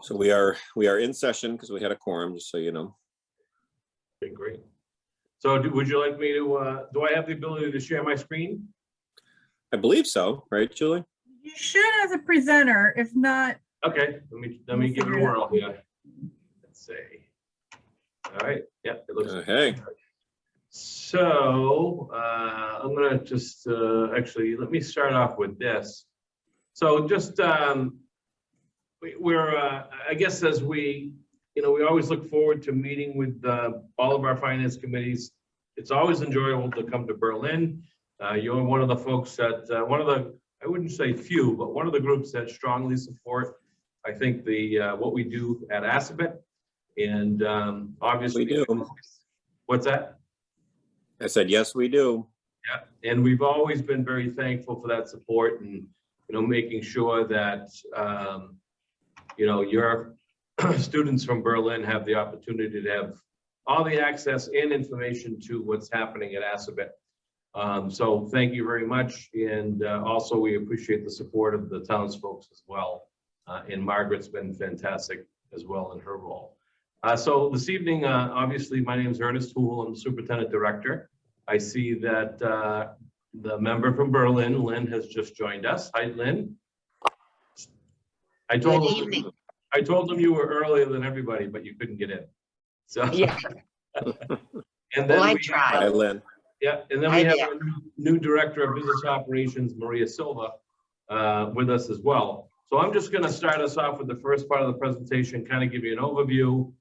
So we are in session because we had a quorum, just so you know. Okay, great. So would you like me to, do I have the ability to share my screen? I believe so, right, Julie? You should as a presenter, if not. Okay, let me give it a whirl here. Let's see. All right, yeah, it looks Okay. So I'm gonna just actually let me start off with this. So just we're I guess as we we always look forward to meeting with all of our finance committees. It's always enjoyable to come to Berlin. You're one of the folks that one of the, I wouldn't say few, but one of the groups that strongly support, I think, the what we do at Assabet. And obviously we do. What's that? I said, yes, we do. Yeah, and we've always been very thankful for that support, and making sure that your students from Berlin have the opportunity to have all the access and information to what's happening at Assabet. So thank you very much, and also we appreciate the support of the townsfolk as well. And Margaret's been fantastic as well in her role. So this evening, obviously, my name is Ernest Hool. I'm the Superintendent Director. I see that the member from Berlin, Lynn, has just joined us. Hi, Lynn. I told them you were earlier than everybody, but you couldn't get in. So yeah. And then I tried. Hi, Lynn. Yeah, and then we have our new Director of Business Operations, Maria Silva, with us as well. So I'm just going to start us off with the first part of the presentation, kind of give you an overview,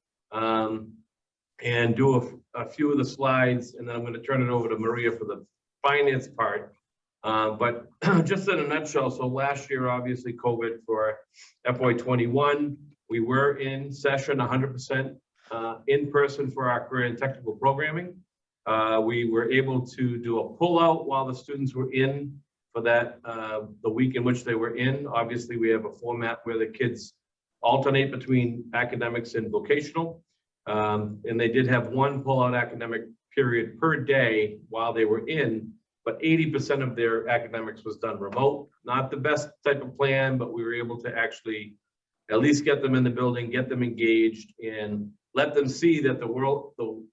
and do a few of the slides, and then I'm going to turn it over to Maria for the finance part. But just in a nutshell, so last year, obviously, COVID for FY21, we were in session 100% in person for our career and technical programming. We were able to do a pullout while the students were in for that, the week in which they were in. Obviously, we have a format where the kids alternate between academics and vocational. And they did have one pullout academic period per day while they were in, but 80% of their academics was done remote. Not the best type of plan, but we were able to actually at least get them in the building, get them engaged, and let them see that the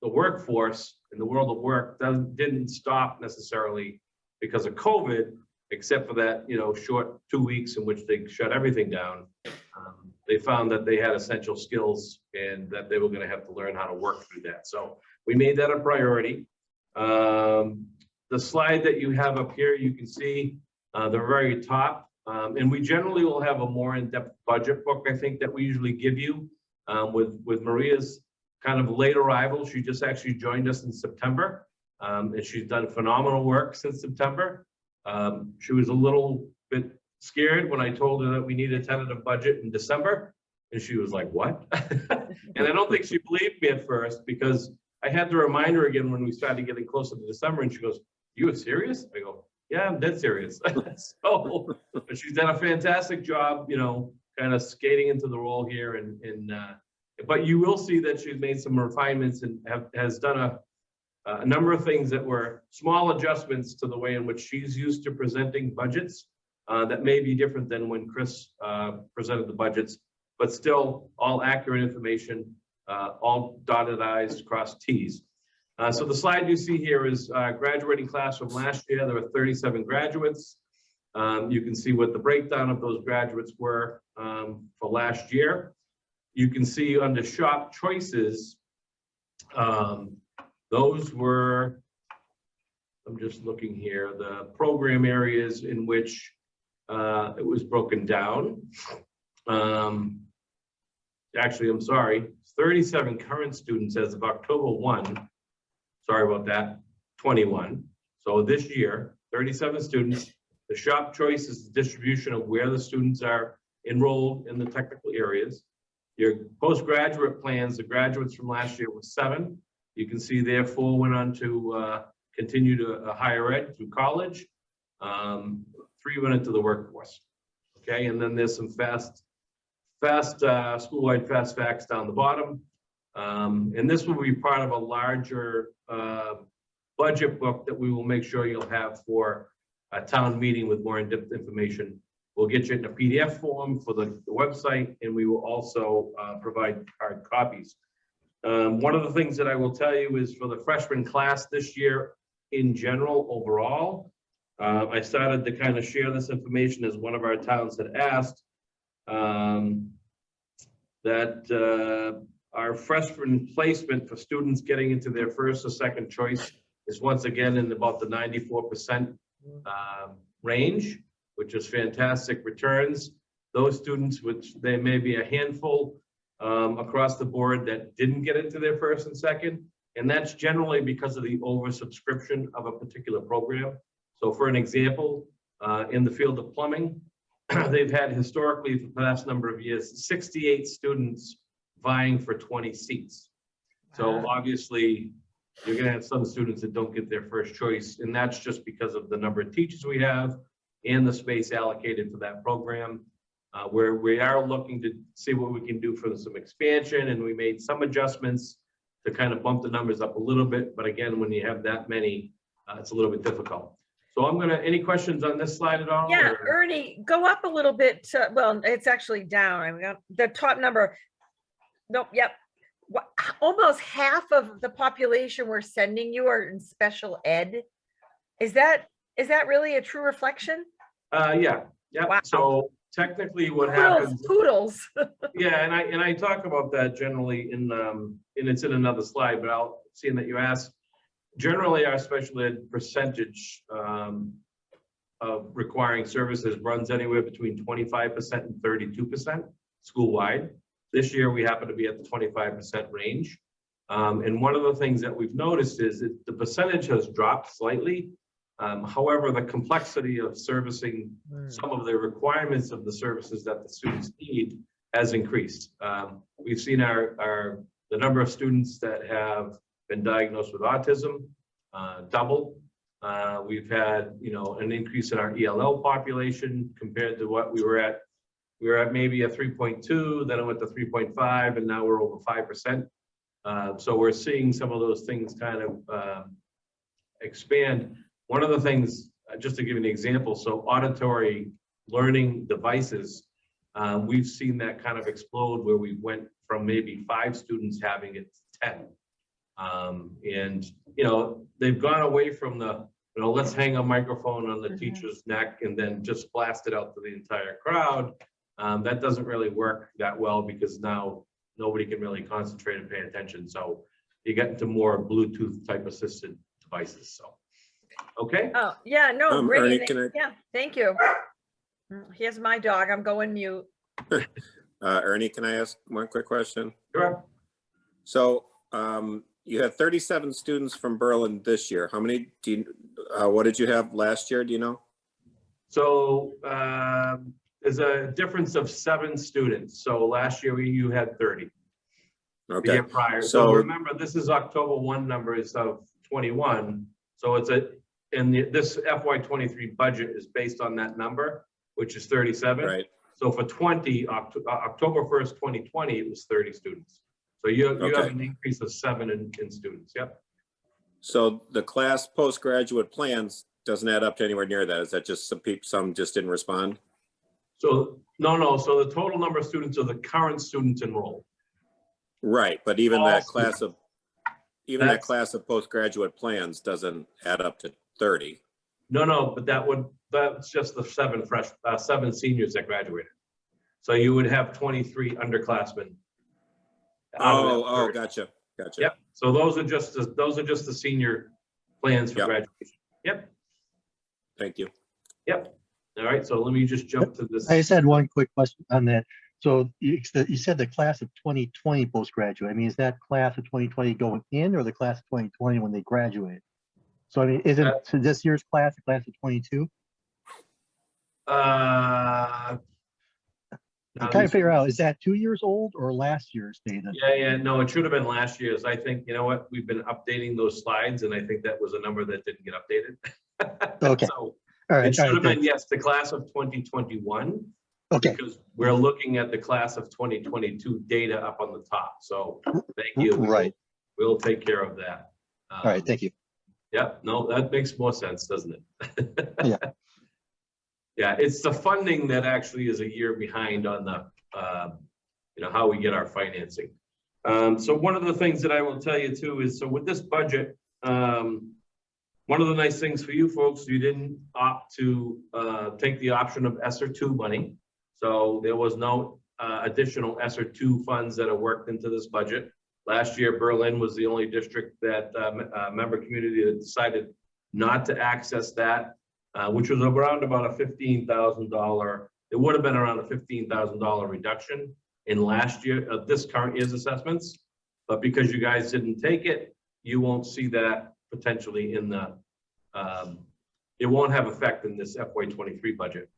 workforce in the world of work didn't stop necessarily because of COVID, except for that short 2 weeks in which they shut everything down. They found that they had essential skills and that they were going to have to learn how to work through that. So we made that a priority. The slide that you have up here, you can see the very top, and we generally will have a more in-depth budget book, I think, that we usually give you. With Maria's kind of late arrival, she just actually joined us in September, and she's done phenomenal work since September. She was a little bit scared when I told her that we needed a tentative budget in December, and she was like, what? And I don't think she believed me at first, because I had to remind her again when we started getting closer to December, and she goes, you are serious? I go, yeah, I'm dead serious. So, but she's done a fantastic job, kind of skating into the role here, but you will see that she's made some refinements and has done a number of things that were small adjustments to the way in which she's used to presenting budgets that may be different than when Chris presented the budgets, but still all accurate information, all dotted I's, crossed T's. So the slide you see here is graduating class from last year. There were 37 graduates. You can see what the breakdown of those graduates were for last year. You can see under shop choices, those were, I'm just looking here, the program areas in which it was broken down. Actually, I'm sorry, 37 current students as of October 1. Sorry about that, 21. So this year, 37 students. The shop choice is the distribution of where the students are enrolled in the technical areas. Your postgraduate plans, the graduates from last year was 7. You can see there 4 went on to continue to higher ed through college. 3 went into the workforce. Okay, and then there's some fast school-wide fast facts down the bottom. And this will be part of a larger budget book that we will make sure you'll have for a town meeting with more in-depth information We'll get you in a PDF form for the website, and we will also provide hard copies. One of the things that I will tell you is for the freshman class this year in general, overall, I started to kind of share this information as one of our towns had asked, that our freshman placement for students getting into their first or second choice is once again in about the 94% range, which is fantastic returns. Those students, which there may be a handful across the board that didn't get into their first and second, and that's generally because of the oversubscription of a particular program. So for an example, in the field of plumbing, they've had historically for the past number of years, 68 students vying for 20 seats. So obviously, you're gonna have some students that don't get their first choice, and that's just because of the number of teachers we have and the space allocated for that program. Where we are looking to see what we can do for some expansion, and we made some adjustments to kind of bump the numbers up a little bit. But again, when you have that many, it's a little bit difficult. So I'm gonna, any questions on this slide at all? Yeah, or? Ernie, go up a little bit. Well, it's actually down. I got the top number. Nope, yep. Almost half of the population we're sending you are in special ed. Is that really a true reflection? Yeah. Wow. So technically what happens, Poodles. yeah, and I talk about that generally in and it's in another slide, but I'll seeing that you asked. Generally, our special ed percentage of requiring services runs anywhere between 25% and 32% school-wide. This year, we happen to be at the 25% range. And one of the things that we've noticed is that the percentage has dropped slightly. However, the complexity of servicing some of the requirements of the services that the students need has increased. We've seen the number of students that have been diagnosed with autism double. We've had, an increase in our ELL population compared to what we were at. We were at maybe a 3.2, then it went to 3.5, and now we're over 5%. So we're seeing some of those things kind of expand. One of the things, just to give you an example, so auditory learning devices, we've seen that kind of explode where we went from maybe 5 students having it to 10. And, they've gone away from the, let's hang a microphone on the teacher's neck and then just blast it out to the entire crowd. That doesn't really work that well because now nobody can really concentrate and pay attention. So you get into more Bluetooth type assisted devices. So, okay. Oh, yeah, no, Ernie, great. Yeah, thank you. Here's my dog. I'm going mute. Ernie, can I ask one quick question? Sure. So you had 37 students from Berlin this year. How many what did you have last year? Do you know? So there's a difference of 7 students. So last year you had 30. Okay. The year prior. So remember, this is October 1 numbers of 21. So it's this FY23 budget is based on that number, which is 37. Right. So for October 1st, 2020, it was 30 students. So you have an increase of 7 in students. Yep. So the class postgraduate plans doesn't add up to anywhere near that. Is that just some just didn't respond? So no. So the total number of students are the current students enrolled. Right, but even that class of postgraduate plans doesn't add up to 30. No, but that's just the 7 seniors that graduated. So you would have 23 underclassmen. Oh, gotcha. Yep. So those are just the senior plans for graduation. Yep. Thank you. Yep. All right. So let me just jump to this. I just had one quick question on that. So you said the class of 2020 postgraduate. I mean, is that class of 2020 going in or the class of 2020 when they graduate? So I mean, isn't this year's class the class of 22? I'm trying to figure out, is that 2 years old or last year's data? Yeah. No, it should have been last year's. I think, you know what, we've been updating those slides and I think that was a number that didn't get updated. Okay. So all right. it should have been, yes, the class of 2021. Okay. Because we're looking at the class of 2022 data up on the top. So thank you. Right. We'll take care of that. All right. Thank you. Yeah. No, that makes more sense, doesn't it? Yeah. Yeah, it's the funding that actually is a year behind on the, how we get our financing. So one of the things that I will tell you too is, so with this budget, one of the nice things for you folks, you didn't opt to take the option of ESSER 2 money. So there was no additional ESSER 2 funds that are worked into this budget. Last year, Berlin was the only district that member community that decided not to access that, which was around about a $15,000. It would have been around a $15,000 reduction in last year of this current year's assessments. But because you guys didn't take it, you won't see that potentially in the, it won't have effect in this FY23 budget.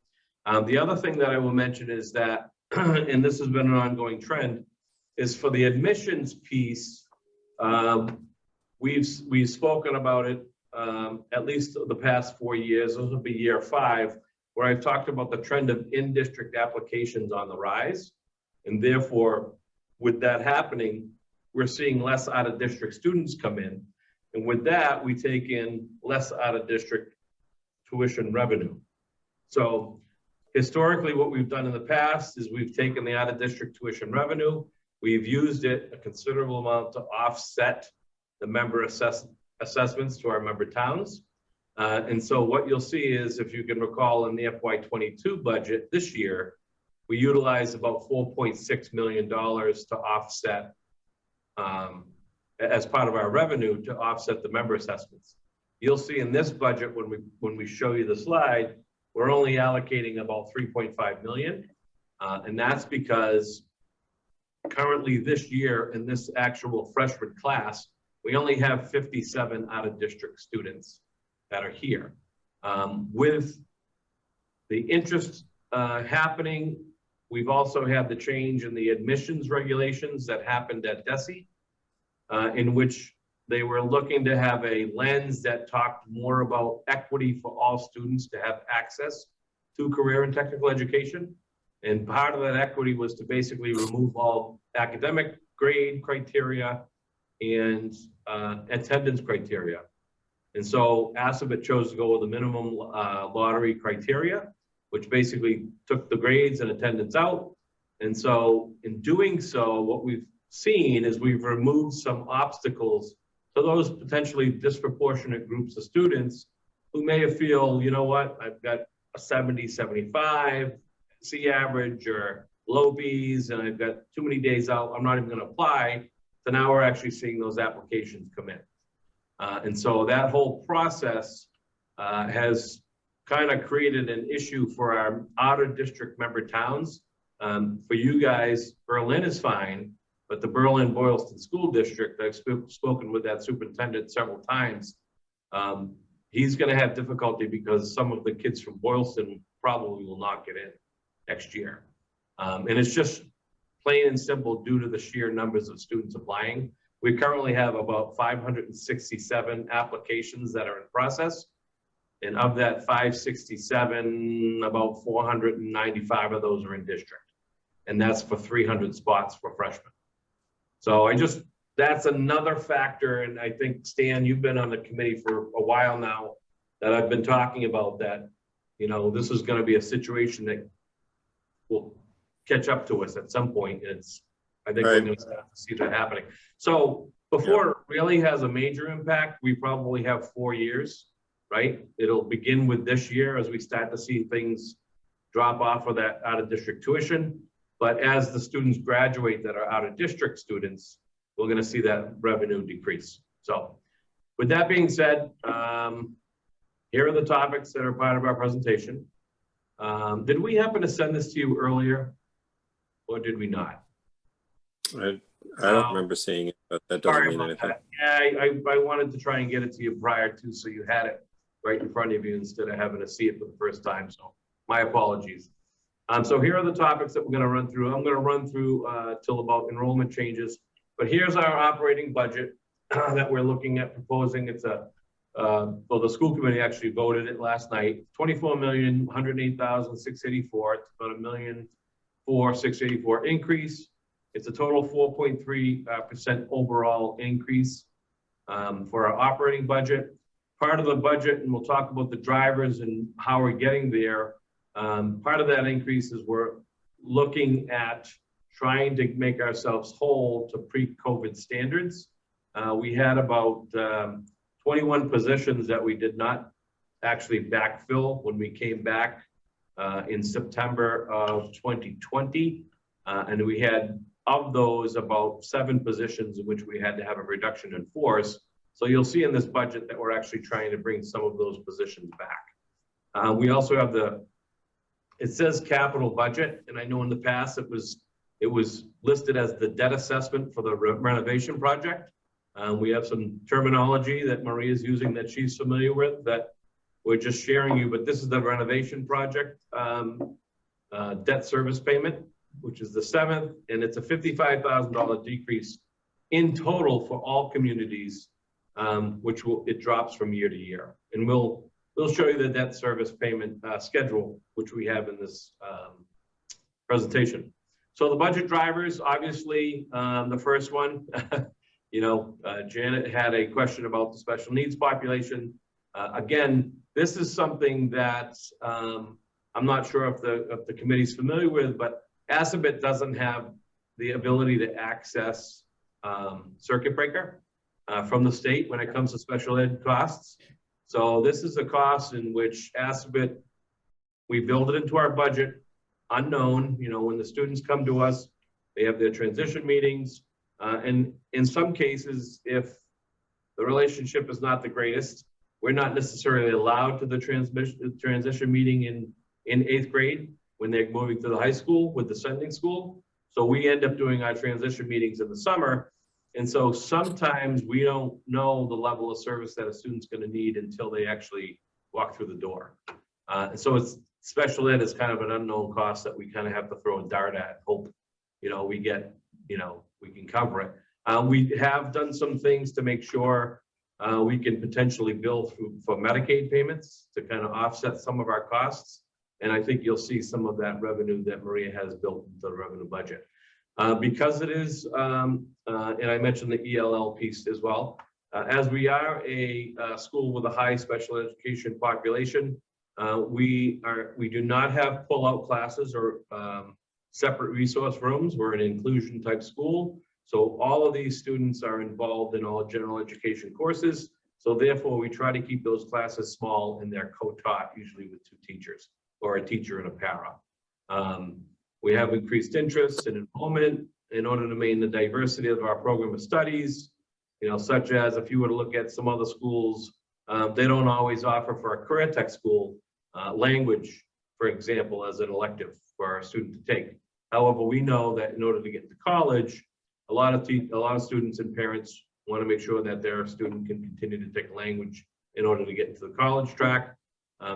The other thing that I will mention is that, and this has been an ongoing trend, is for the admissions piece, we've spoken about it at least the past 4 years. This will be year 5, where I've talked about the trend of in-district applications on the rise. And therefore, with that happening, we're seeing less out-of-district students come in. And with that, we take in less out-of-district tuition revenue. So historically, what we've done in the past is we've taken the out-of-district tuition revenue, we've used it a considerable amount to offset the member assessments to our member towns. And so what you'll see is, if you can recall in the FY22 budget this year, we utilized about $4.6 million to offset, as part of our revenue, to offset the member assessments. You'll see in this budget, when we show you the slide, we're only allocating about $3.5 million. And that's because currently this year in this actual freshman class, we only have 57 out-of-district students that are here. With the interest happening, we've also had the change in the admissions regulations that happened at DESE, in which they were looking to have a lens that talked more about equity for all students to have access to career and technical education. And part of that equity was to basically remove all academic grade criteria and attendance criteria. And so Assabet chose to go with the minimum lottery criteria, which basically took the grades and attendance out. And so in doing so, what we've seen is we've removed some obstacles to those potentially disproportionate groups of students who may feel, you know what, I've got a 70, 75 C average or low Bs, and I've got too many days out, I'm not even going to apply. So now we're actually seeing those applications come in. And so that whole process has kind of created an issue for our outer district member towns. For you guys, Berlin is fine, but the Berlin-Boylston School District, I've spoken with that superintendent several times, he's going to have difficulty because some of the kids from Boylston probably will not get in next year. And it's just plain and simple due to the sheer numbers of students applying. We currently have about 567 applications that are in process. And of that 567, about 495 of those are in district. And that's for 300 spots for freshmen. So that's another factor. And I think, Stan, you've been on the committee for a while now, that I've been talking about that, this is going to be a situation that will catch up to us at some point. I think we're going to have to see that happening. So before it really has a major impact, we probably have 4 years, right? It'll begin with this year as we start to see things drop off of that out-of-district tuition. But as the students graduate that are out-of-district students, we're going to see that revenue decrease. So with that being said, here are the topics that are part of our presentation. Did we happen to send this to you earlier, or did we not? I don't remember seeing it, but that doesn't mean anything. Yeah, I wanted to try and get it to you prior to, so you had it right in front of you instead of having to see it for the first time. So my apologies. So here are the topics that we're going to run through. I'm going to run through till about enrollment changes. But here's our operating budget that we're looking at proposing. It's well, the school committee actually voted it last night. $24,108,684. It's about $1,004,684 increase. It's a total 4.3% overall increase for our operating budget. Part of the budget, and we'll talk about the drivers and how we're getting there, Part of that increase is we're looking at trying to make ourselves whole to pre-COVID standards. We had about 21 positions that we did not actually backfill when we came back in September of 2020. And we had, of those, about 7 positions in which we had to have a reduction in force. So you'll see in this budget that we're actually trying to bring some of those positions back. We also have it says capital budget, and I know in the past it was listed as the debt assessment for the renovation project. We have some terminology that Maria is using that she's familiar with that we're just sharing you, but this is the renovation project debt service payment, which is the 7th, and it's a $55,000 decrease in total for all communities, which it drops from year to year. And we'll show you the debt service payment schedule, which we have in this presentation. So the budget drivers, obviously, the first one, Janet had a question about the special needs population. Again, this is something that I'm not sure if the committee's familiar with, but Assabet doesn't have the ability to access circuit breaker from the state when it comes to special ed costs. So this is a cost in which Assabet, we build it into our budget, unknown. When the students come to us, they have their transition meetings. And in some cases, if the relationship is not the greatest, we're not necessarily allowed to the transition meeting in 8th grade when they're moving to the high school with the sending school. So we end up doing our transition meetings in the summer. And so sometimes we don't know the level of service that a student's going to need until they actually walk through the door. And so special ed is kind of an unknown cost that we kind of have to throw a dart at, hope, we get, we can cover it. We have done some things to make sure we can potentially bill for Medicaid payments to kind of offset some of our costs. And I think you'll see some of that revenue that Maria has built into the revenue budget. Because it is, and I mentioned the ELL piece as well, as we are a school with a high special education population, we do not have pull-out classes or separate resource rooms. We're an inclusion type school. So all of these students are involved in all general education courses. So therefore, we try to keep those classes small and they're co-taught, usually with 2 teachers or a teacher and a para. We have increased interest in enrollment in order to maintain the diversity of our program of studies, such as if you were to look at some other schools, they don't always offer for a career tech school language, for example, as an elective for a student to take. However, we know that in order to get to college, a lot of students and parents want to make sure that their student can continue to take language in order to get into the college track.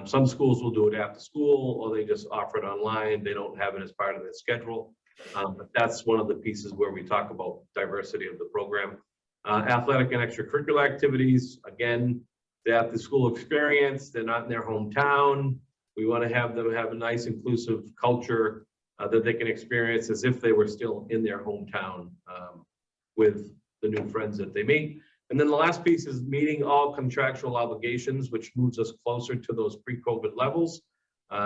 Some schools will do it after school, or they just offer it online. They don't have it as part of their schedule. But that's one of the pieces where we talk about diversity of the program. Athletic and extracurricular activities, again, they have the school experience. They're not in their hometown. We want to have them have a nice inclusive culture that they can experience as if they were still in their hometown with the new friends that they meet. And then the last piece is meeting all contractual obligations, which moves us closer to those pre-COVID levels,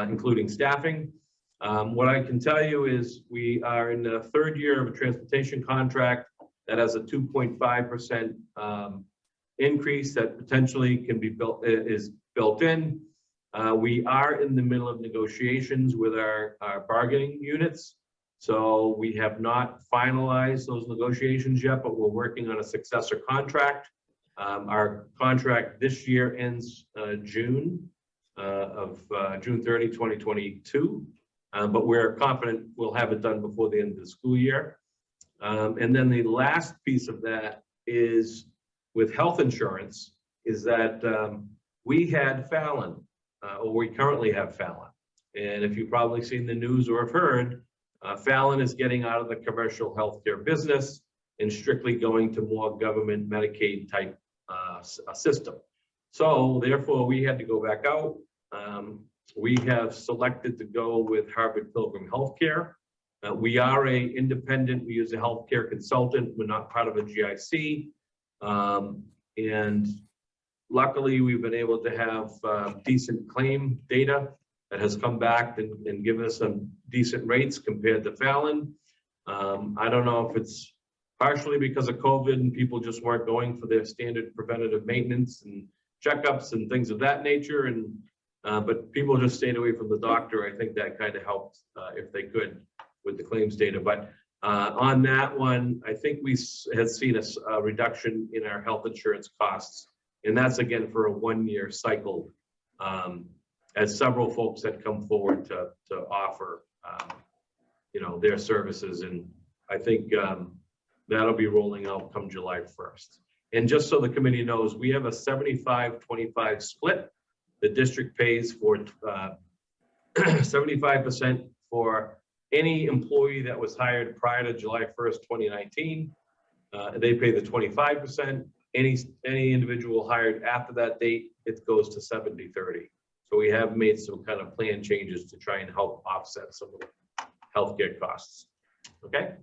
including staffing. What I can tell you is we are in the 3rd year of a transportation contract that has a 2.5% increase that potentially can be is built in. We are in the middle of negotiations with our bargaining units. So we have not finalized those negotiations yet, but we're working on a successor contract. Our contract this year ends June 30, 2022. But we're confident we'll have it done before the end of the school year. And then the last piece of that is with health insurance, is that we had Fallon, or we currently have Fallon. And if you've probably seen the news or have heard, Fallon is getting out of the commercial healthcare business and strictly going to more government Medicaid type system. So therefore, we had to go back out. We have selected to go with Harvard Pilgrim Healthcare. We are a independent, we use a healthcare consultant. We're not part of a GIC. And luckily, we've been able to have decent claim data that has come back and given us some decent rates compared to Fallon. I don't know if it's partially because of COVID and people just weren't going for their standard preventative maintenance and checkups and things of that nature. And but people just stayed away from the doctor. I think that kind of helped if they could with the claims data. But on that one, I think we had seen a reduction in our health insurance costs. And that's again for a 1-year cycle, as several folks had come forward to offer, you know, their services. And I think that'll be rolling out come July 1st. And just so the committee knows, we have a 75-25 split. The district pays for 75% for any employee that was hired prior to July 1st, 2019. They pay the 25%. Any individual hired after that date, it goes to 70-30. So we have made some kind of plan changes to try and help offset some of the healthcare costs. Okay.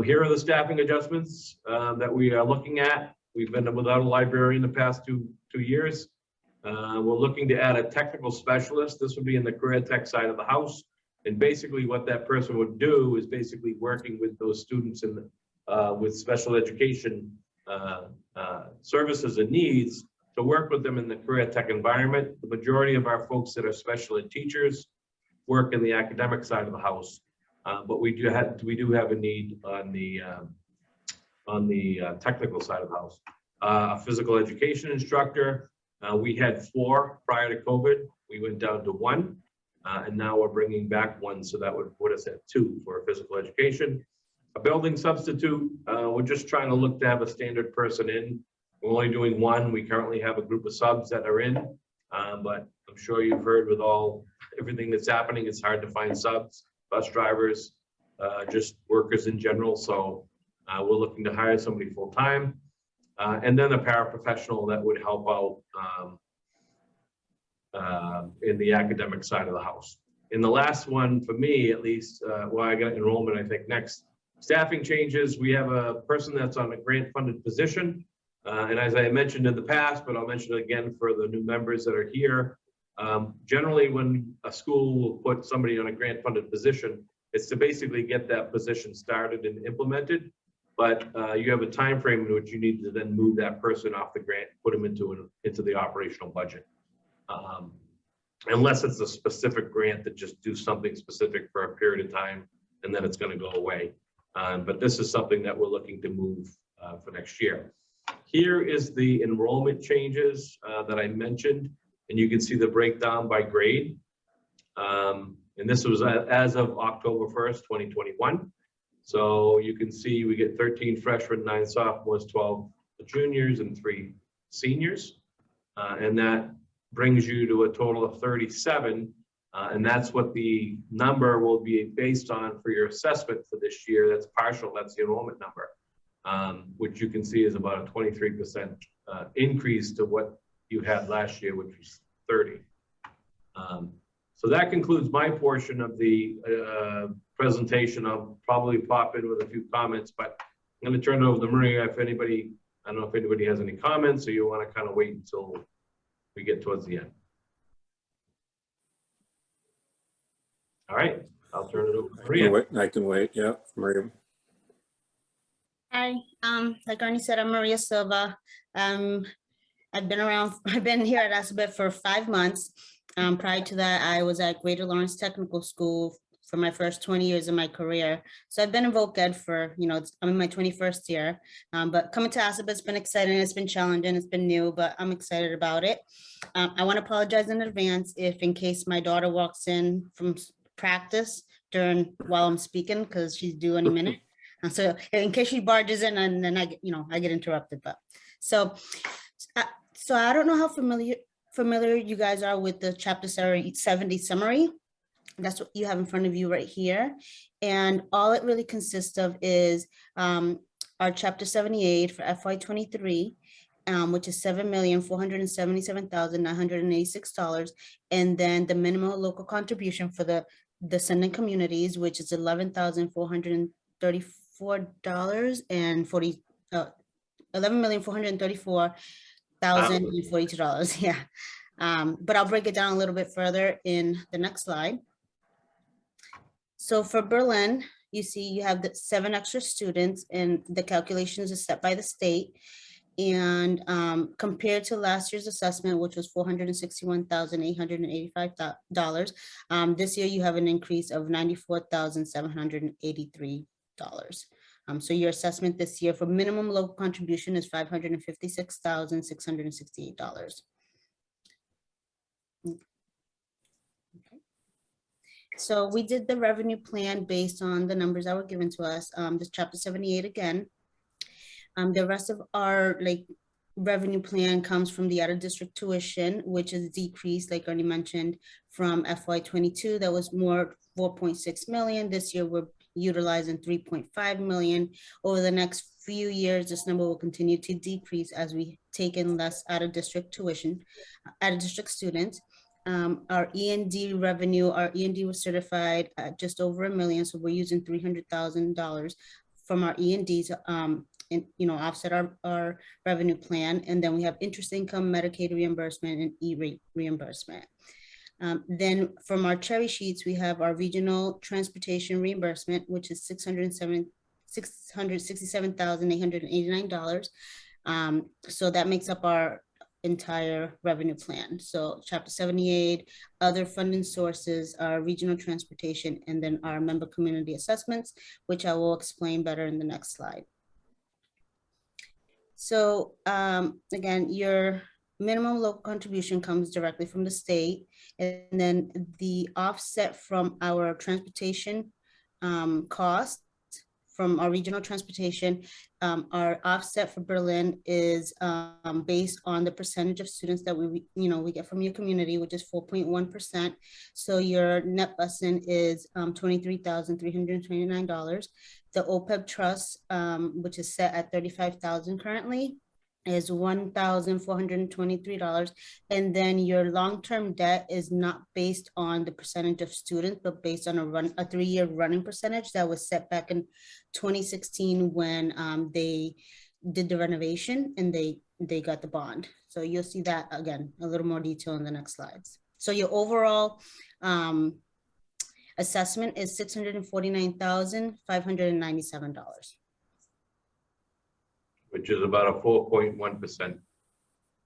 Here are the staffing adjustments that we are looking at. We've been without a librarian the past two years. We're looking to add a technical specialist. This would be in the career tech side of the house. And basically what that person would do is basically working with those students in with special education services and needs to work with them in the career tech environment. The majority of our folks that are special ed teachers work in the academic side of the house. But we do have a need on the technical side of the house. A physical education instructor. We had 4 prior to COVID. We went down to 1, and now we're bringing back 1, so that would put us at 2 for physical education. A building substitute. We're just trying to look to have a standard person in. We're only doing 1. We currently have a group of subs that are in, but I'm sure you've heard with everything that's happening, it's hard to find subs, bus drivers, just workers in general. So we're looking to hire somebody full time. And then a paraprofessional that would help out in the academic side of the house. In the last one, for me at least, well, I got enrollment, I think, next. Staffing changes. We have a person that's on a grant funded position. And as I mentioned in the past, but I'll mention it again for the new members that are here. Generally, when a school will put somebody on a grant funded position, it's to basically get that position started and implemented. But you have a time frame in which you need to then move that person off the grant, put them into the operational budget. Unless it's a specific grant that just do something specific for a period of time, and then it's going to go away. But this is something that we're looking to move for next year. Here is the enrollment changes that I mentioned, and you can see the breakdown by grade. And this was as of October 1st, 2021. So you can see we get 13 freshmen, 9 sophomores, 12 juniors, and 3 seniors. And that brings you to a total of 37. And that's what the number will be based on for your assessment for this year. That's partial, that's the enrollment number, which you can see is about a 23% increase to what you had last year, which was 30. So that concludes my portion of the presentation. I'll probably pop in with a few comments, but I'm going to turn it over to Maria. If anybody, I don't know if anybody has any comments, or you want to kind of wait until we get towards the end. All right, I'll turn it over to Maria. I can wait. Yeah, Maria. Hi, like Arnie said, I'm Maria Silva. I've been here at Asabet for 5 months. Prior to that, I was at Greater Lawrence Technical School for my first 20 years of my career. So I've been in voc ed for, I'm in my 21st year, but coming to Asabet, it's been exciting. It's been challenging. It's been new, but I'm excited about it. I want to apologize in advance in case my daughter walks in from practice while I'm speaking, because she's due any minute. So in case she barges in and then I get interrupted. But so I don't know how familiar you guys are with the Chapter 70 summary. That's what you have in front of you right here. And all it really consists of is our Chapter 78 for FY23, which is $7,477,986. And then the minimum local contribution for the descendant communities, which is $11,434,042. Yeah. But I'll break it down a little bit further in the next slide. So for Berlin, you see you have the 7 extra students and the calculations is set by the state. And compared to last year's assessment, which was $461,885, this year you have an increase of $94,783. So your assessment this year for minimum local contribution is $556,668. So we did the revenue plan based on the numbers that were given to us. This chapter 78 again. The rest of our revenue plan comes from the out of district tuition, which is decreased, like Ernie mentioned, from FY22. That was more 4.6 million. This year we're utilizing 3.5 million. Over the next few years, this number will continue to decrease as we take in less out of district tuition, out of district students. Our E&D revenue, our E&D was certified at just over $1 million. So we're using $300,000 from our E&D to offset our revenue plan. And then we have interest income, Medicaid reimbursement, and E-rate reimbursement. Then from our cherry sheets, we have our regional transportation reimbursement, which is $667,889. So that makes up our entire revenue plan. So chapter 78, other funding sources, our regional transportation, and then our member community assessments, which I will explain better in the next slide. So again, your minimum local contribution comes directly from the state, and then the offset from our transportation cost from our regional transportation, our offset for Berlin is based on the percentage of students that we get from your community, which is 4.1%. So your net busing is $23,329. The OPEB trust, which is set at $35,000 currently, is $1,423. And then your long-term debt is not based on the percentage of students, but based on a 3-year running percentage that was set back in 2016 when they did the renovation and they got the bond. So you'll see that again, a little more detail in the next slides. So your overall assessment is $649,597. Which is about a 4.1%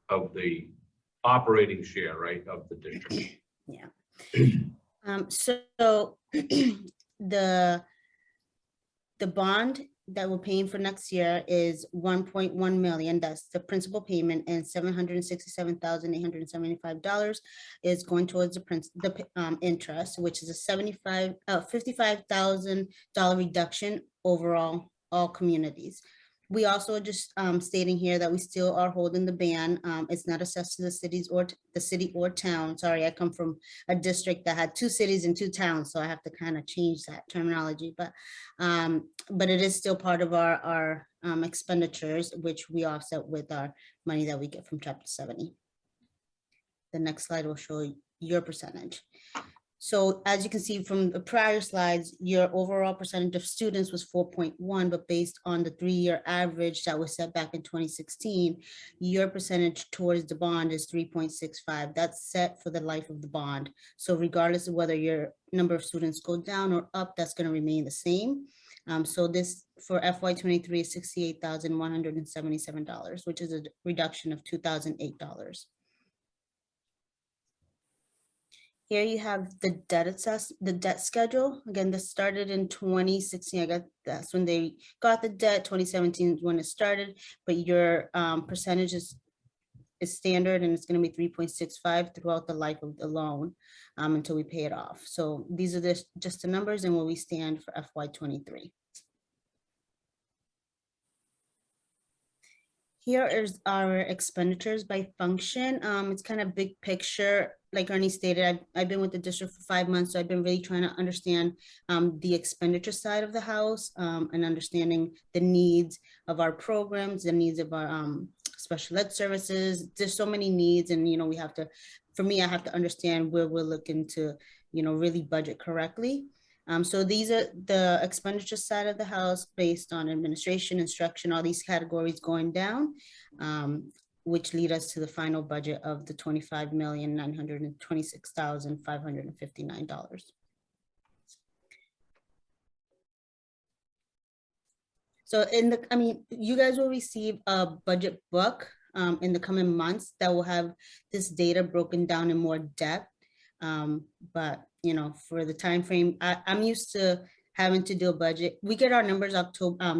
of the operating share, right, of the district. Yeah. So the bond that we're paying for next year is 1.1 million. That's the principal payment, and $767,875 is going towards the interest, which is a $55,000 reduction overall, all communities. We also just stating here that we still are holding the ban. It's not assessed to the cities or the city or town. Sorry, I come from a district that had 2 cities and 2 towns, so I have to kind of change that terminology. But it is still part of our expenditures, which we offset with our money that we get from Chapter 70. The next slide will show your percentage. So as you can see from the prior slides, your overall percentage of students was 4.1, but based on the 3-year average that was set back in 2016, your percentage towards the bond is 3.65. That's set for the life of the bond. So regardless of whether your number of students go down or up, that's going to remain the same. So this for FY23 is $68,177, which is a reduction of $2,008. Here you have the debt schedule. Again, this started in 2016. That's when they got the debt. 2017 is when it started, but your percentage is standard, and it's going to be 3.65 throughout the life of the loan until we pay it off. So these are just the numbers and where we stand for FY23. Here is our expenditures by function. It's kind of big picture. Like Ernie stated, I've been with the district for 5 months, so I've been really trying to understand the expenditure side of the house and understanding the needs of our programs, the needs of our special ed services. There's so many needs, and we have to, for me, I have to understand where we're looking to, really budget correctly. So these are the expenditure side of the house based on administration, instruction, all these categories going down. which lead us to the final budget of the $25,926,559. So you guys will receive a budget book in the coming months that will have this data broken down in more depth. But for the time frame, I'm used to having to do a budget. We get our numbers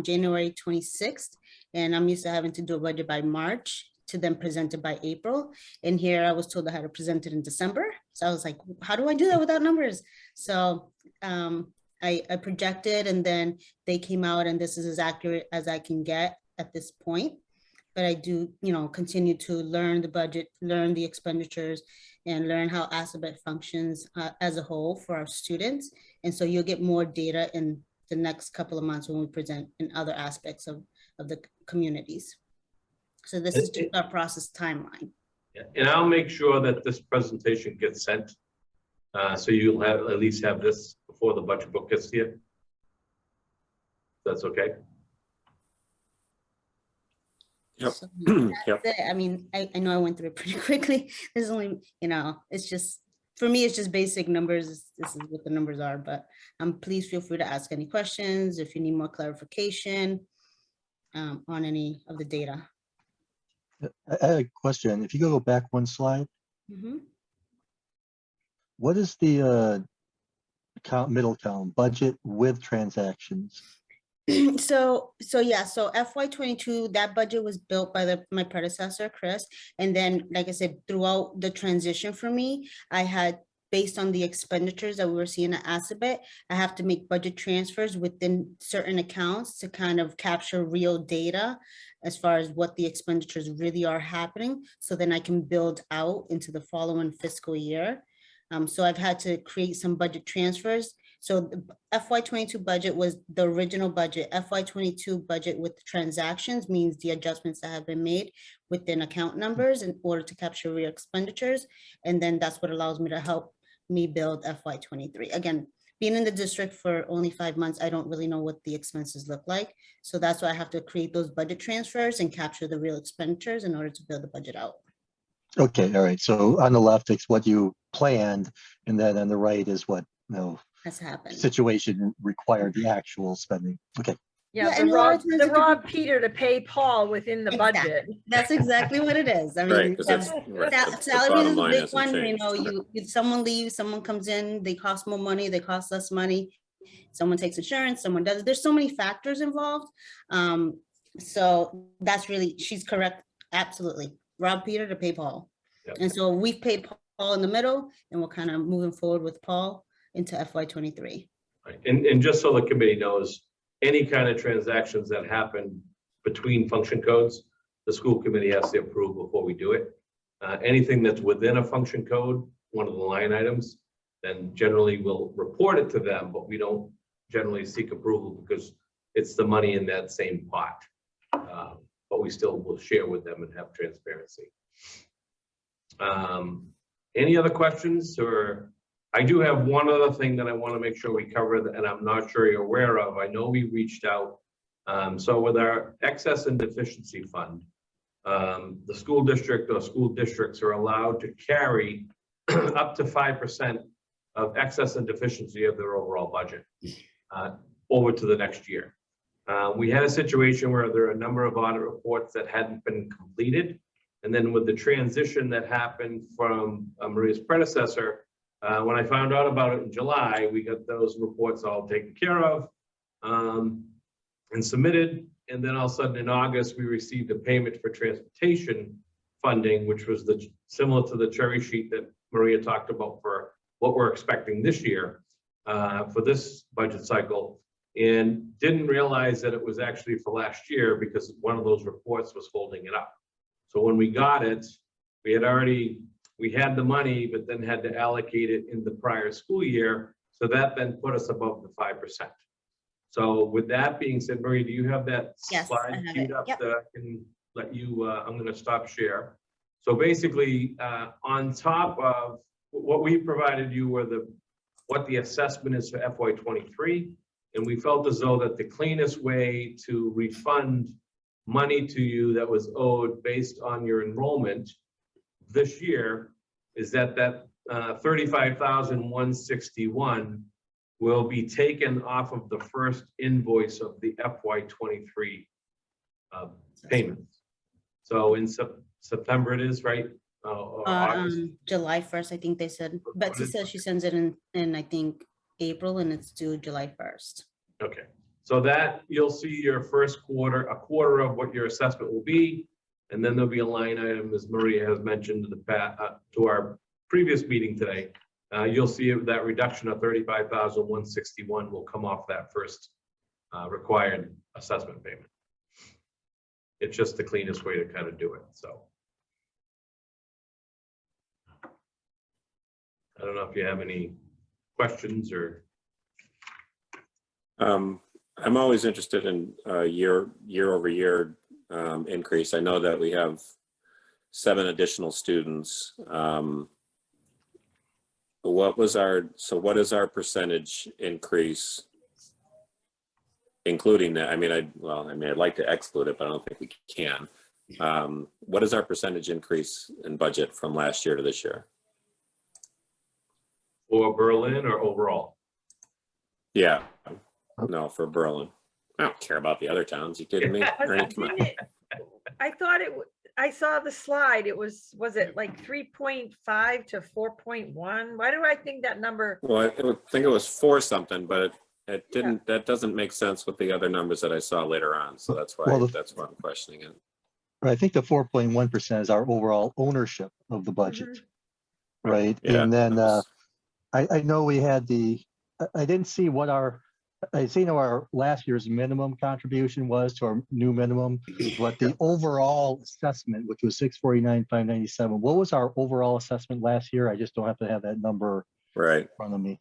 January 26th, and I'm used to having to do a budget by March to then present it by April. And here I was told I had to present it in December. So I was like, how do I do that without numbers? So I projected, and then they came out, and this is as accurate as I can get at this point. But I do, continue to learn the budget, learn the expenditures, and learn how ASABET functions as a whole for our students. And so you'll get more data in the next couple of months when we present in other aspects of the communities. So this is just our process timeline. Yeah. And I'll make sure that this presentation gets sent. So you'll at least have this before the budget book gets here. That's okay. Yep. So Yep. I mean, I know I went through it pretty quickly. There's only, it's just, for me, it's just basic numbers. This is what the numbers are, but please feel free to ask any questions if you need more clarification on any of the data. I had a question. If you go back one slide, what is the middle column, budget with transactions? So FY22, that budget was built by my predecessor, Chris. And then, like I said, throughout the transition for me, I had, based on the expenditures that we were seeing at ASABET, I have to make budget transfers within certain accounts to kind of capture real data as far as what the expenditures really are happening. So then I can build out into the following fiscal year. So I've had to create some budget transfers. So the FY22 budget was the original budget. FY22 budget with transactions means the adjustments that have been made within account numbers in order to capture real expenditures. And then that's what allows me to help me build FY23. Again, being in the district for only 5 months, I don't really know what the expenses look like. So that's why I have to create those budget transfers and capture the real expenditures in order to build the budget out. Okay, all right. So on the left, it's what you planned, and then on the right is what has happened. Situation required the actual spending. Okay. Yeah, and the rob Peter to pay Paul within the budget. That's exactly what it is. I mean, Right, because salary is a big one. Someone leaves, someone comes in, they cost more money, they cost less money. Someone takes insurance, someone does. There's so many factors involved. So that's really, she's correct. Absolutely. Rob Peter to pay Paul. Yep. And so we've paid Paul in the middle, and we're kind of moving forward with Paul into FY23. Right. And just so the committee knows, any kind of transactions that happen between function codes, the school committee has to approve before we do it. Anything that's within a function code, one of the line items, then generally we'll report it to them, but we don't generally seek approval because it's the money in that same pot. But we still will share with them and have transparency. Any other questions? Or I do have one other thing that I want to make sure we cover, and I'm not sure you're aware of. I know we reached out. So with our excess and deficiency fund, the school district or school districts are allowed to carry up to 5% of excess and deficiency of their overall budget over to the next year. We had a situation where there are a number of audit reports that hadn't been completed. And then with the transition that happened from Maria's predecessor, when I found out about it in July, we got those reports all taken care of and submitted. And then all of a sudden in August, we received a payment for transportation funding, which was similar to the cherry sheet that Maria talked about for what we're expecting this year for this budget cycle, and didn't realize that it was actually for last year because one of those reports was holding it up. So when we got it, we had the money, but then had to allocate it in the prior school year. So that then put us above the 5%. So with that being said, Maria, do you have that slide queued up? Yep. That I can let you, I'm going to stop share. So basically on top of what we provided you were what the assessment is for FY23. And we felt as though that the cleanest way to refund money to you that was owed based on your enrollment this year is that 35,161 will be taken off of the first invoice of the FY23 payments. So in September it is, right? Or August? July 1st, I think they said. Betsy says she sends it in I think April, and it's due July 1st. Okay, so that you'll see your first quarter, a quarter of what your assessment will be, and then there'll be a line item, as Maria has mentioned to our previous meeting today. You'll see that reduction of 35,161 will come off that first required assessment payment. It's just the cleanest way to kind of do it. So I don't know if you have any questions or. I'm always interested in year over year increase. I know that we have 7 additional students. What is our percentage increase, including that? I mean, I'd like to exclude it, but I don't think we can. What is our percentage increase in budget from last year to this year? For Berlin or overall? Yeah, no, for Berlin. I don't care about the other towns. You kidding me? Ernie, come on. I thought I saw the slide. It was it like 3.5 to 4.1? Why do I think that number? Well, I think it was 4 something, but it didn't. Yeah. That doesn't make sense with the other numbers that I saw later on. So that's why I'm questioning it. I think the 4.1% is our overall ownership of the budget, right? Yeah, and then I know we had I didn't see what I seen our last year's minimum contribution was to our new minimum, but the overall assessment, which was 649,597, what was our overall assessment last year? I just don't have to have that number right in front of me.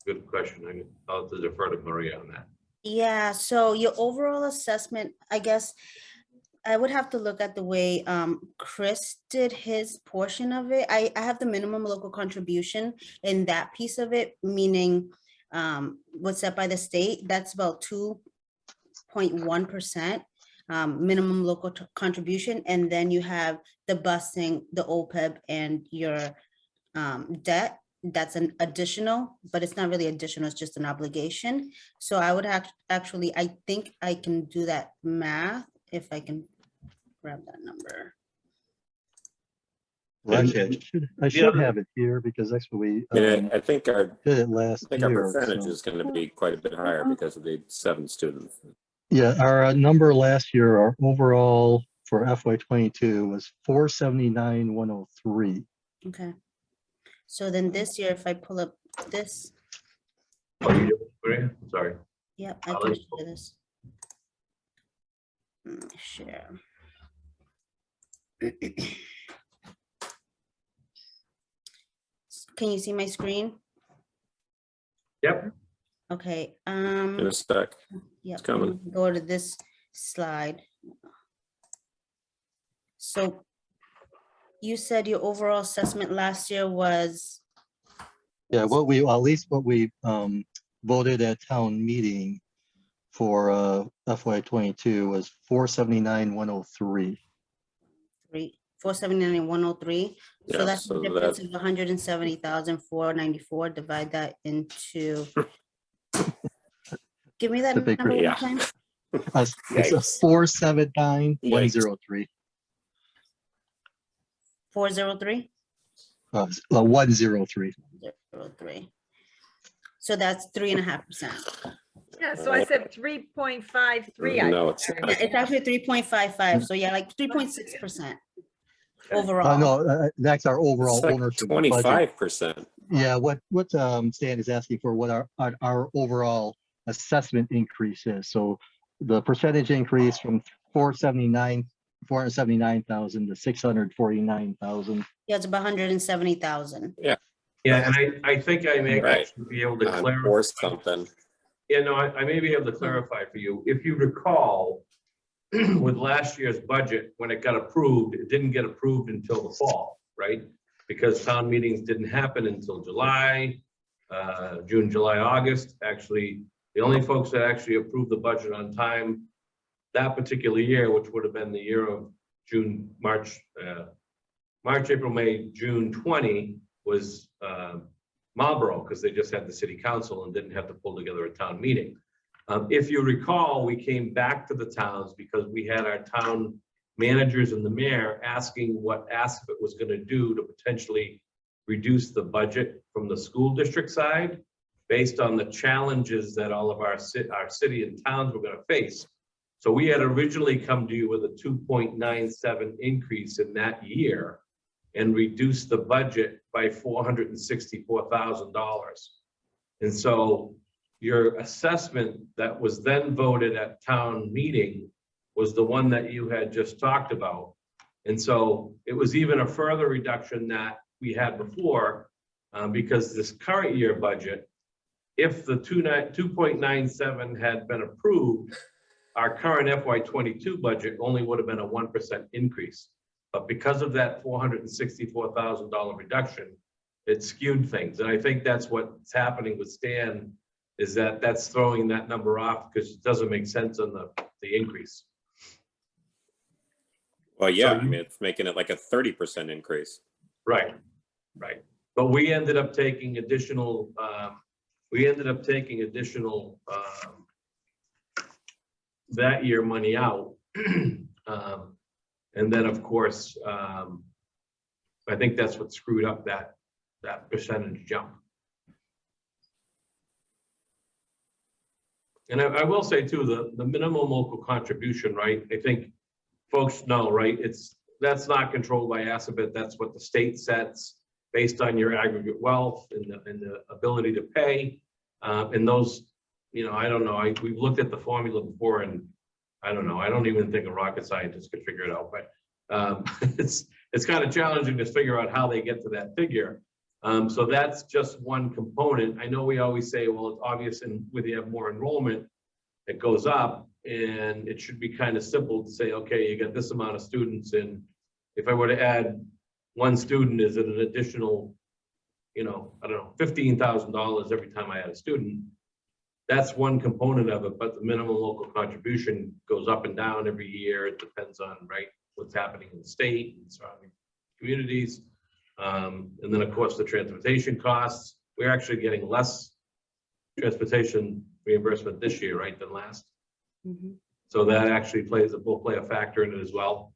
Good question. I'll have to defer to Maria on that. Yeah, so your overall assessment, I guess I would have to look at the way Chris did his portion of it. I have the minimum local contribution in that piece of it, meaning what's set by the state. That's about 2.1% minimum local contribution. And then you have the busing, the OPEB, and your debt. That's an additional, but it's not really additional, it's just an obligation. So I would actually, I think I can do that math if I can grab that number. Well, I should have it here because that's what we I think our did it last year. Our percentage is going to be quite a bit higher because of the 7 students. Yeah, our number last year, our overall for FY22 was 479,103. Okay. So then this year, if I pull up this. Oh, you do, Maria? Sorry. Yep, I can share this. Share. Can you see my screen? Yep. Okay. In a sec. Yep. It's coming. Go to this slide. So you said your overall assessment last year was? Yeah, at least what we voted at town meeting for FY22 was 479,103. 479,103. Yeah, so that's so the difference of 170,494. Divide that into. Give me that number one more time. It's a 479,103. 403. 103. 103. So that's 3.5%. Yeah, so I said 3.53. No, it's Yeah, it's actually 3.55. So yeah, like 3.6% overall. No, that's our overall ownership. 25%. Yeah, what Stan is asking for, what our overall assessment increase is. So the percentage increase from 479,000 to 649,000. Yeah, it's about 170,000. Yeah, and I think I may actually be able to clarify. Or something. Yeah, no, I may be able to clarify for you. If you recall, with last year's budget, when it got approved, it didn't get approved until the fall, right? Because town meetings didn't happen until July, June, July, August. Actually, the only folks that actually approved the budget on time that particular year, which would have been the year of March, April, May, June 20 was Marlboro, because they just had the city council and didn't have to pull together a town meeting. If you recall, we came back to the towns because we had our town managers and the mayor asking what ASPIT was going to do to potentially reduce the budget from the school district side based on the challenges that all of our city and towns were going to face. So we had originally come to you with a 2.97 increase in that year and reduced the budget by $464,000. And so your assessment that was then voted at town meeting was the one that you had just talked about. And so it was even a further reduction that we had before, because this current year budget, if the 2.97 had been approved, our current FY22 budget only would have been a 1% increase. But because of that $464,000 reduction, it skewed things. And I think that's what's happening with Stan, is that that's throwing that number off because it doesn't make sense on the increase. Well, yeah, So I mean, it's making it like a 30% increase. Right, right. But we ended up taking additional, that year money out. And then, of course, I think that's what screwed up that percentage jump. And I will say too, the minimum local contribution, right? I think folks know, right? That's not controlled by ASABIT. That's what the state sets based on your aggregate wealth and the ability to pay. And those, I don't know. We've looked at the formula before, and I don't know. I don't even think a rocket scientist could figure it out. But it's kind of challenging to figure out how they get to that figure. So that's just one component. I know we always say, well, it's obvious, and when you have more enrollment, it goes up. And it should be kind of simple to say, okay, you got this amount of students, and if I were to add one student, is it an additional, I don't know, $15,000 every time I add a student? That's one component of it, but the minimum local contribution goes up and down every year. It depends on, right, what's happening in the state and surrounding communities. And then, of course, the transportation costs. We're actually getting less transportation reimbursement this year, right, than last. Mhm. So that actually will play a factor in it as well,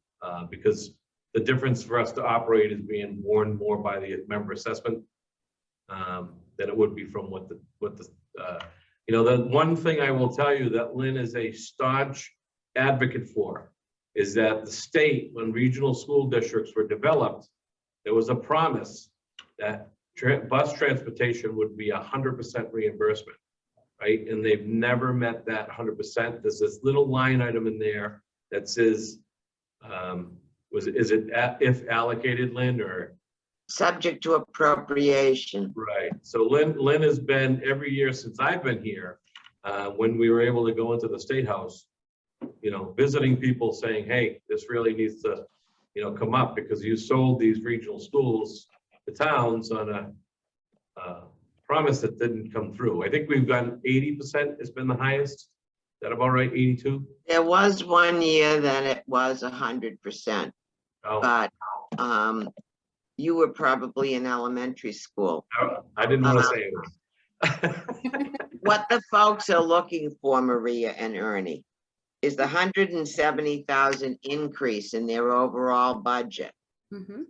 because the difference for us to operate is being borne more by the member assessment than it would be from what the the one thing I will tell you that Lynn is a staunch advocate for is that the state, when regional school districts were developed, there was a promise that bus transportation would be 100% reimbursement. Right? And they've never met that 100%. There's this little line item in there that says, is it if allocated, Lynn, or? Subject to appropriation. Right. So Lynn has been every year since I've been here, when we were able to go into the State House, visiting people saying, hey, this really needs to, come up because you sold these regional schools to towns on a promise that didn't come through. I think we've gotten 80% has been the highest. Is that about right? 82? There was one year that it was 100%, Oh, but you were probably in elementary school. I didn't want to say it. What the folks are looking for, Maria and Ernie, is the 170,000 increase in their overall budget. Mhm.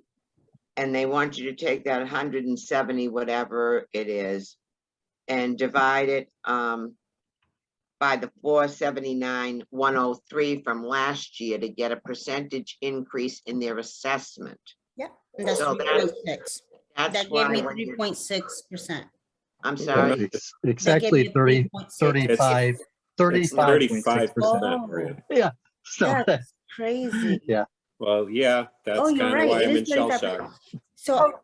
And they want you to take that 170, whatever it is, and divide it by the 479,103 from last year to get a percentage increase in their assessment. And that's So 3.6. That's That gave why me when you- 3.6%. I'm sorry. It's That gave actually me 30, 3.6. 35, It's 35.6%. 35%. Maria. Yeah. So That's crazy. yeah, Well, yeah, that's Oh, you're kind of right. why It I'm is in shell 35%. shock. So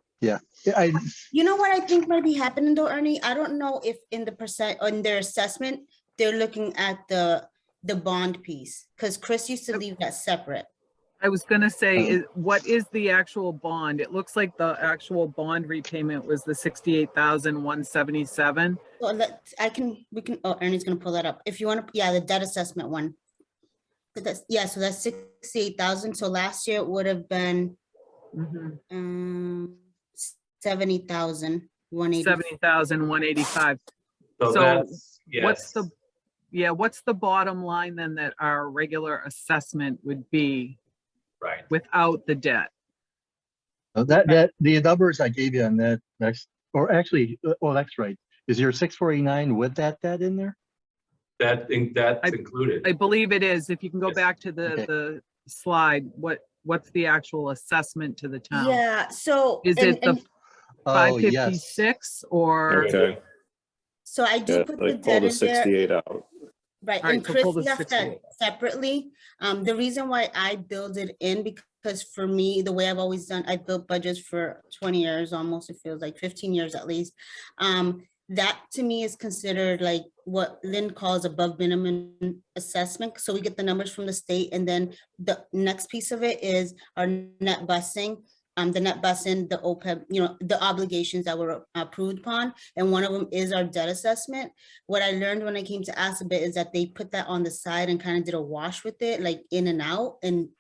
I, you know what I think might be happening though, Ernie? I don't know if in the on their assessment, they're looking at the bond piece, because Chris used to leave that separate. I was gonna say, what is the actual bond? It looks like the actual bond repayment was the 68,177. So we can, oh, Ernie's gonna pull that up. If you want to, yeah, the debt assessment one. so that's 68,000. So last year it would have been Mhm. 70,000, 70,185. So So that's, what's yes. what's the bottom line then that our regular assessment would be Right. without the debt? That the numbers I gave you on that next, or actually, oh, that's right. Is your 649 with that in there? That's I included. believe it is. If you can go Yes. back to Okay. the slide, what's the actual assessment to the town? Yeah, so. Is it the Oh, yes. 556 or? Okay. So I do Yeah, put the like pull debt the in there. 68 out. Right, All right, and so Chris pull the left that 68. separately. The reason why I build it in, because for me, the way I've always done, I built budgets for 20 years, almost, it feels like 15 years at least. That to me is considered like what Lynn calls above minimum assessment. So we get the numbers from the state, and then the next piece of it is our net busing. The net busing, the OPEB, the obligations that were approved upon, and one of them is our debt assessment. What I learned when I came to Assabet is that they put that on the side and kind of did a wash with it, like in and out, and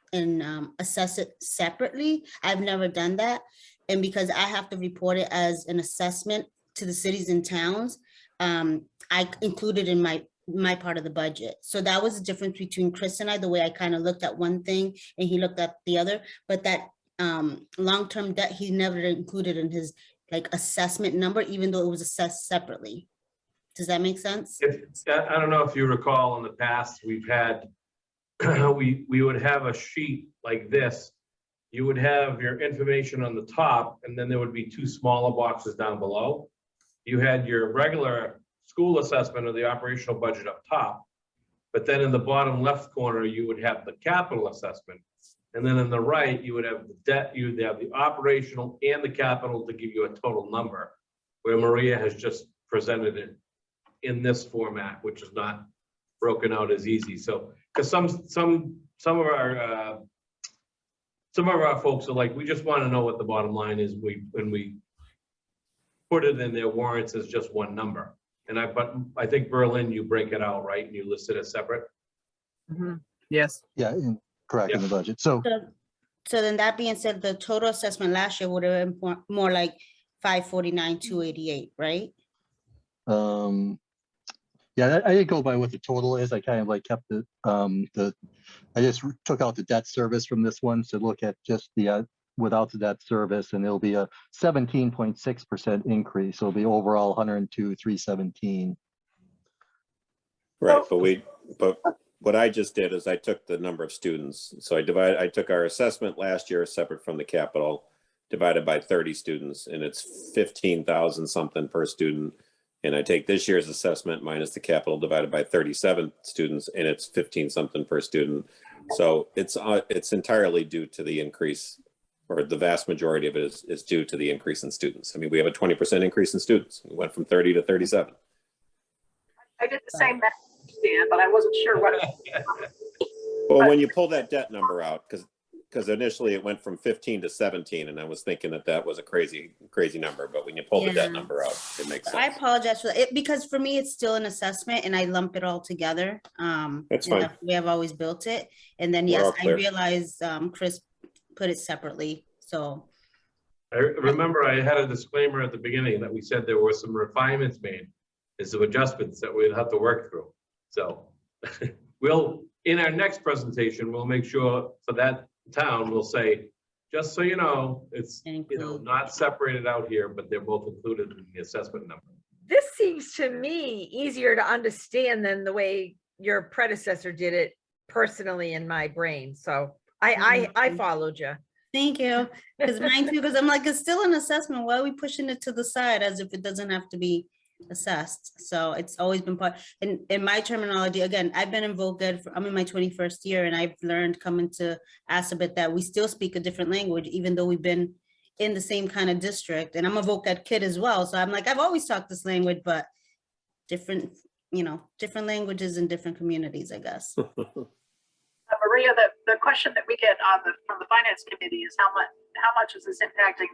assess it separately. I've never done that. And because I have to report it as an assessment to the cities and towns, I included in my part of the budget. So that was the difference between Chris and I, the way I kind of looked at one thing and he looked at the other. But that long-term debt, he never included in his like assessment number, even though it was assessed separately. Does that make sense? I don't know if you recall in the past, we've had, we would have a sheet like this. You would have your information on the top, and then there would be two smaller boxes down below. You had your regular school assessment of the operational budget up top, but then in the bottom left corner, you would have the capital assessment. And then in the right, you would have the debt, you would have the operational and the capital to give you a total number, where Maria has just presented it in this format, which is not broken out as easy. So, because some of our folks are like, we just want to know what the bottom line is. When we put it in their warrants as just one number. But I think Berlin, you break it out, right? And you list it as separate. Yes. Yeah, correct in the budget. So then that being said, the total assessment last year would have been more like 549, 288, right? yeah, I didn't go by what the total is. I kind of like kept it, I just took out the debt service from this one to look at just the, without the debt service, and it'll be a 17.6% increase. So it'll be overall 102,317. Right, but what I just did is I took the number of students. So I took our assessment last year separate from the capital, divided by 30 students, and it's 15,000 something per student. And I take this year's assessment minus the capital divided by 37 students, and it's 15 something per student. So it's entirely due to the increase, or the vast majority of it is due to the increase in students. I mean, we have a 20% increase in students. We went from 30 to 37. I did the same math, Dan, but I wasn't sure what it Well, when you pull that debt number out, because initially it went from 15 to 17, and I was thinking that was a crazy number, but when you pull the debt number out, it makes sense. I apologize for that, because for me, it's still an assessment and I lump it all together. That's fine. We have always built it. And then, We're yes, all I clear. realized Chris put it separately, so. I remember I had a disclaimer at the beginning that we said there were some refinements made and some adjustments that we'd have to work through. So in our next presentation, we'll make sure for that town, we'll say, just so you know, it's not separated out here, but they're both included in the assessment number. This seems to me easier to understand than the way your predecessor did it personally in my brain. So I followed you. Thank you. Because mine too, because I'm like, it's still an assessment. Why are we pushing it to the side as if it doesn't have to be assessed? So it's always been part, and in my terminology, again, I've been in VOCED I'm in my 21st year, and I've learned coming to Assabet that we still speak a different language, even though we've been in the same kind of district. And I'm a VOCED kid as well. So I'm like, I've always talked this language, but different languages in different communities, I guess. Maria, the question that we get from the finance committee is how much is this impacting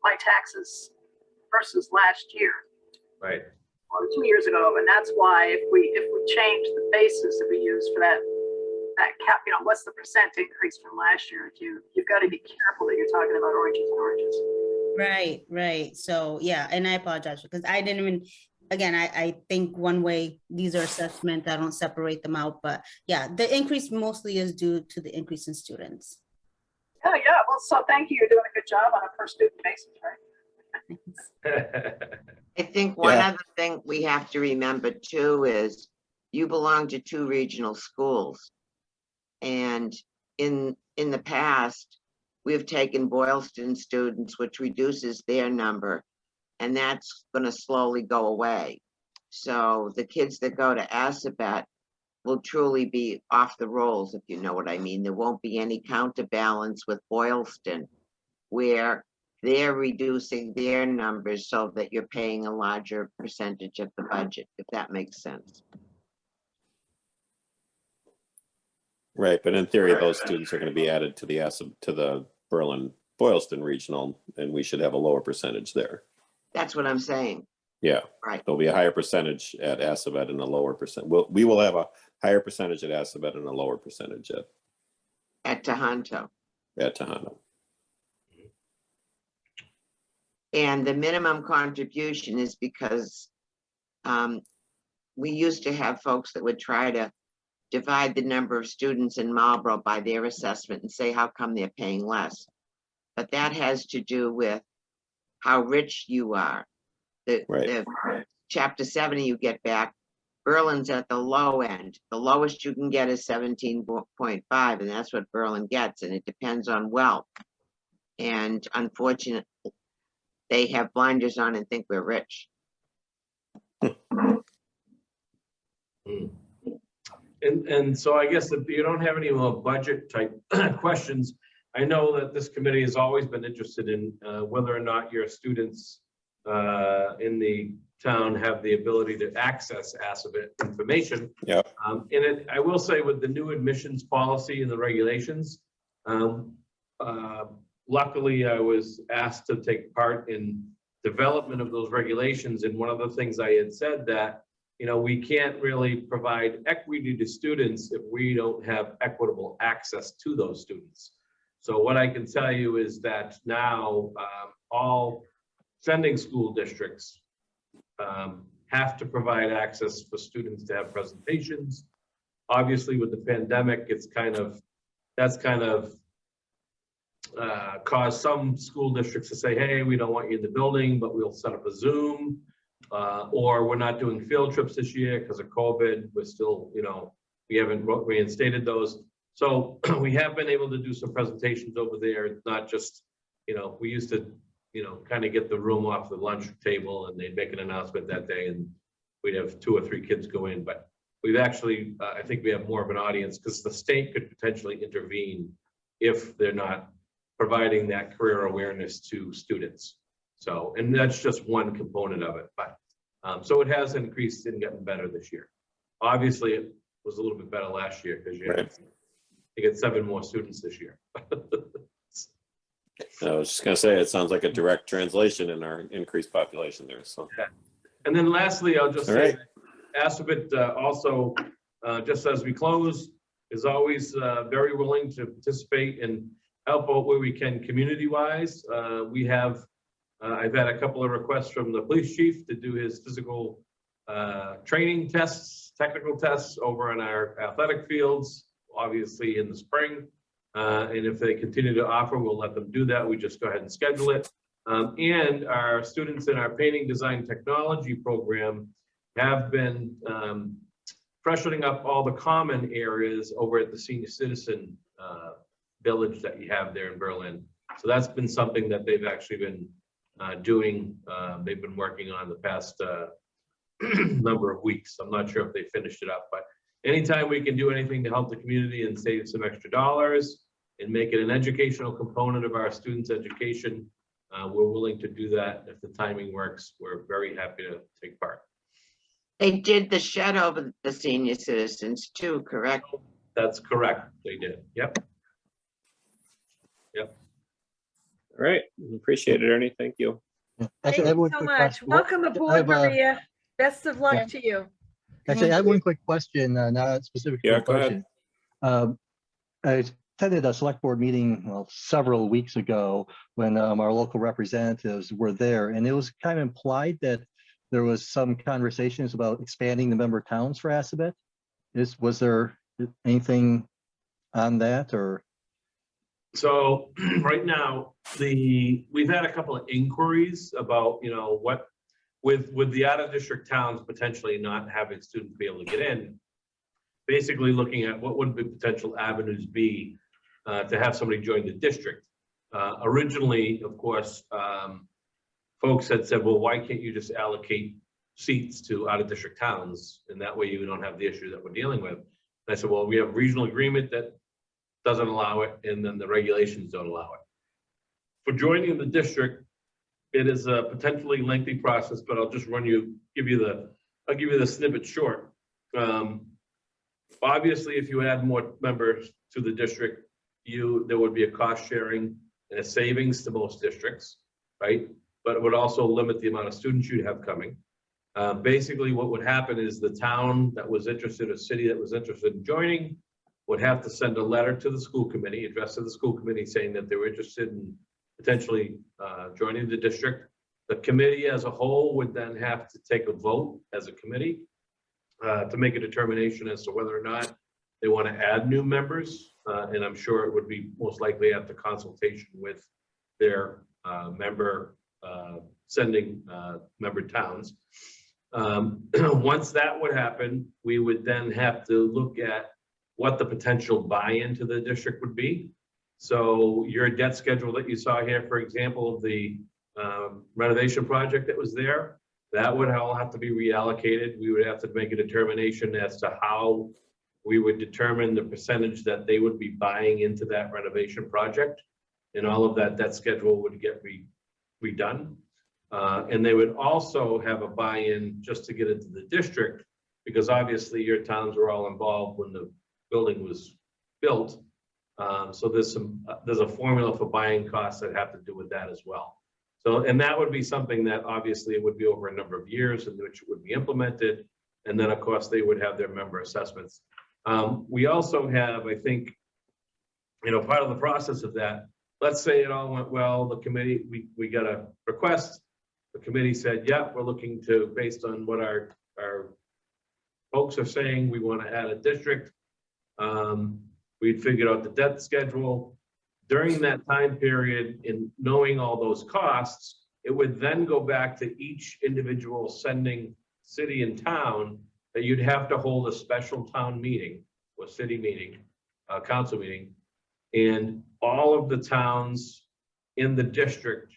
my taxes versus last year? Right. Or 2 years ago, and that's why if we change the basis that we use for that that cap, what's the percent increase from last year? You've got to be careful that you're talking about oranges and oranges. Right. So, yeah, and I apologize because I didn't even, again, I think one way, these are assessment, I don't separate them out, but yeah, the increase mostly is due to the increase in students. Yeah. Well, so thank you. You're doing a good job on a per student basis, right? I think one Yeah. other thing we have to remember too is you belong to 2 regional schools. And in the past, we've taken Boylston students, which reduces their number, and that's going to slowly go away. So the kids that go to Assabet will truly be off the rolls, if you know what I mean. There won't be any counterbalance with Boylston, where they're reducing their numbers so that you're paying a larger percentage of the budget, if that makes sense. Right, but in theory, those students are going to be added to the Berlin Boylston Regional, and we should have a lower percentage there. That's what I'm saying. Yeah, Right. there'll be a higher percentage at Assabet and a lower percent. We will have a higher percentage at Assabet and a lower percentage At Tohoto. at Tohoto. And the minimum contribution is because we used to have folks that would try to divide the number of students in Marlboro by their assessment and say, how come they're paying less? But that has to do with how rich you are. The chapter 70 you get back, Berlin's at the low end. The lowest you can get is 17.5, and that's what Berlin gets, and it depends on wealth. And unfortunately, they have blinders on and think we're rich. And so I guess if you don't have any more budget type questions, I know that this committee has always been interested in whether or not your students in the town have the ability to access Assabet information. Yeah. And I will say with the new admissions policy and the regulations, luckily I was asked to take part in development of those regulations. And one of the things I had said that, we can't really provide equity to students if we don't have equitable access to those students. So what I can tell you is that now all sending school districts have to provide access for students to have presentations. Obviously with the pandemic, that's kind of caused some school districts to say, hey, we don't want you in the building, but we'll set up a Zoom. Or we're not doing field trips this year because of COVID. We're still, we haven't reinstated those. So we have been able to do some presentations over there. It's not just, we used to, kind of get the room off the lunch table and they'd make an announcement that day and we'd have 2 or 3 kids go in. But we've actually, I think we have more of an audience because the state could potentially intervene if they're not providing that career awareness to students. So, and that's just one component of it, but so it has increased and gotten better this year. Obviously, it was a little bit better last year because you get 7 more students this year. I was just going to say, it sounds like a direct translation in our increased population there. So, yeah. And then lastly, I'll just say, right. Assabet also, just as we close, is always very willing to participate and help out where we can community-wise. We have. I've had a couple of requests from the police chief to do his physical training tests, technical tests over in our athletic fields, obviously in the spring. And if they continue to offer, we'll let them do that. We just go ahead and schedule it. And our students in our painting design technology program have been freshening up all the common areas over at the senior citizen village that you have there in Berlin. So that's been something that they've actually been doing. They've been working on the past number of weeks. I'm not sure if they finished it up, but anytime we can do anything to help the community and save some extra dollars and make it an educational component of our students' education, we're willing to do that. If the timing works, we're very happy to take part. They did the shed over the senior citizens too, correct? That's correct. They did. Yep. Yep. All right. Appreciate it, Ernie. Thank you. Yeah. Thank Actually, I have you one so quick much. question. Welcome I aboard, have, Maria. Best of luck yeah. to you. Actually, I have one quick question, not specific to Yeah, a go ahead. question. I attended a select board meeting, well, several weeks ago when our local representatives were there, and it was kind of implied that there was some conversations about expanding the member towns for Assabet. Was there anything on that, or? So right now, we've had a couple of inquiries about, what with the out of district towns potentially not having students be able to get in, basically looking at what would the potential avenues be to have somebody join the district. Originally, of course, folks had said, well, why can't you just allocate seats to out of district towns? And that way you don't have the issue that we're dealing with. And I said, well, we have regional agreement that doesn't allow it, and then the regulations don't allow it. For joining the district, it is a potentially lengthy process, but I'll just give you the snippet short. Obviously, if you add more members to the district, there would be a cost sharing and a savings to most districts, right? But it would also limit the amount of students you'd have coming. Basically, what would happen is the town that was interested, a city that was interested in joining, would have to send a letter to the school committee, addressed to the school committee, saying that they were interested in potentially joining the district. The committee as a whole would then have to take a vote as a committee to make a determination as to whether or not they want to add new members. And I'm sure it would be most likely after consultation with their sending member towns. Once that would happen, we would then have to look at what the potential buy-in to the district would be. So your debt schedule that you saw here, for example, of the renovation project that was there, that would all have to be reallocated. We would have to make a determination as to how we would determine the percentage that they would be buying into that renovation project. And all of that debt schedule would get redone. And they would also have a buy-in just to get into the district, because obviously your towns were all involved when the building was built. So there's a formula for buying costs that have to do with that as well. So, and that would be something that obviously it would be over a number of years in which it would be implemented. And then of course they would have their member assessments. We also have, I think, part of the process of that, let's say it all went well, the committee, we got a request. The committee said, yeah, we're looking to, based on what our folks are saying, we want to add a district. We'd figured out the debt schedule. During that time period, in knowing all those costs, it would then go back to each individual sending city and town that you'd have to hold a special town meeting or city meeting, council meeting, and all of the towns in the district,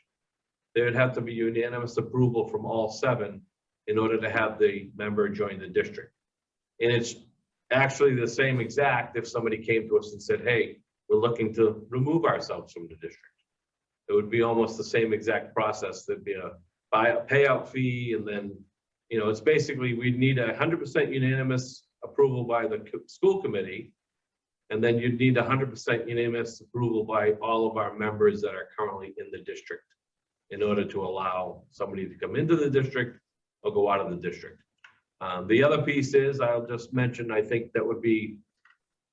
there would have to be unanimous approval from all 7 in order to have the member join the district. And it's actually the same exact if somebody came to us and said, hey, we're looking to remove ourselves from the district. It would be almost the same exact process. There'd be a payout fee, and then, it's basically, we'd need 100% unanimous approval by the school committee, and then you'd need 100% unanimous approval by all of our members that are currently in the district in order to allow somebody to come into the district or go out of the district. The other piece is, I'll just mention, I think that would be,